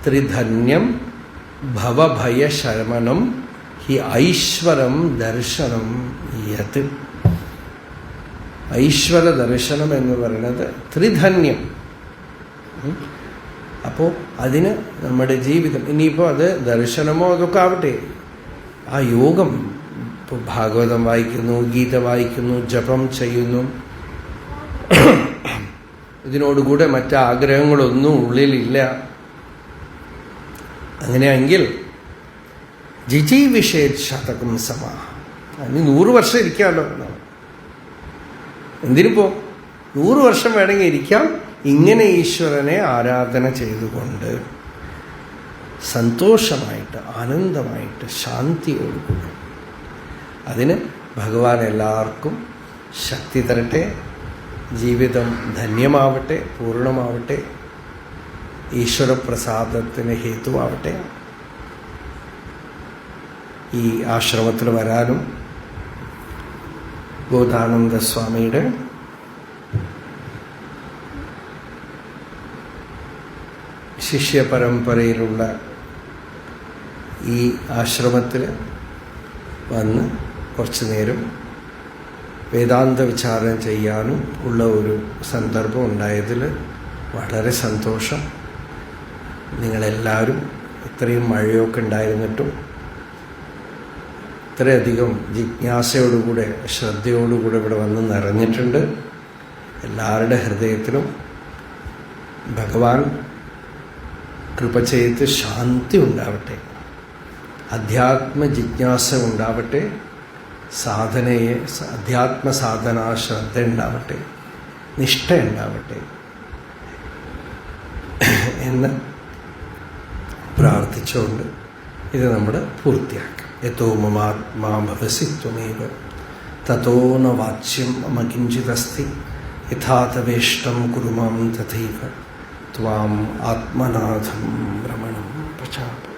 ത്രിധന്യം ഭവഭയശമനം ഹി ഐശ്വരം ദർശനം യത്. ഐശ്വര ദർശനം എന്ന് പറയുന്നത് ത്രിധന്യം. അപ്പോൾ അതിന് നമ്മുടെ ജീവിതം, ഇനിയിപ്പോൾ അത് ദർശനമോ അതൊക്കെ ആവട്ടെ, ആ യോഗം, ഇപ്പോൾ ഭാഗവതം വായിക്കുന്നു, ഗീത വായിക്കുന്നു, ജപം ചെയ്യുന്നു, ഇതിനോടുകൂടെ മറ്റാഗ്രഹങ്ങളൊന്നും ഉള്ളിലില്ല. അങ്ങനെയെങ്കിൽ ജിജീവിഷേത് ശതകം സമ, അതിന് 100 വർഷം ഇരിക്കാമല്ലോ എന്നാണ്. എന്തിനിപ്പോ 100 വർഷം വേണമെങ്കിൽ ഇരിക്കാം. ഇങ്ങനെ ഈശ്വരനെ ആരാധന ചെയ്തുകൊണ്ട് സന്തോഷമായിട്ട് ആനന്ദമായിട്ട് ശാന്തിയോടുകൂടി. അതിന് ഭഗവാൻ എല്ലാവർക്കും ശക്തി തരട്ടെ. ജീവിതം ധന്യമാവട്ടെ, പൂർണ്ണമാവട്ടെ, ഈശ്വരപ്രസാദത്തിന് ഹേതുവാവട്ടെ. ഈ ആശ്രമത്തിൽ വരാനും ബോധാനന്ദ സ്വാമിയുടെ ശിഷ്യപരമ്പരയിലുള്ള ഈ ആശ്രമത്തിൽ വന്ന് കുറച്ചു നേരം വേദാന്ത വിചാരം ചെയ്യാനും ഉള്ള ഒരു സന്ദർഭം ഉണ്ടായതിൽ വളരെ സന്തോഷം. നിങ്ങളെല്ലാവരും ഇത്രയും മഴയൊക്കെ ഉണ്ടായിരുന്നിട്ടും ഇത്രയധികം ജിജ്ഞാസയോടുകൂടെ ശ്രദ്ധയോടുകൂടെ ഇവിടെ വന്ന് നിറഞ്ഞിട്ടുണ്ട്. എല്ലാവരുടെ ഹൃദയത്തിലും ഭഗവാൻ കൃപ ചെയ്ത് ശാന്തി ഉണ്ടാവട്ടെ, അധ്യാത്മ ജിജ്ഞാസ ഉണ്ടാവട്ടെ, സാധനയെ അധ്യാത്മ സാധന ശ്രദ്ധ ഉണ്ടാവട്ടെ, നിഷ്ഠ ഉണ്ടാവട്ടെ എന്ന് പ്രാർത്ഥിച്ചുകൊണ്ട് ഇത് നമ്മൾ പൂർത്തിയാക്കാം. യതോ മമാത്മാ ഭവസി ത്വമേവ തതോ ന വാച്യം മമ കിഞ്ചിദസ്തി യഥാ തവേഷ്ടം കുരു മാം തഥൈവ ത്വാം ആത്മനാഥം രമണം പ്രചാപ.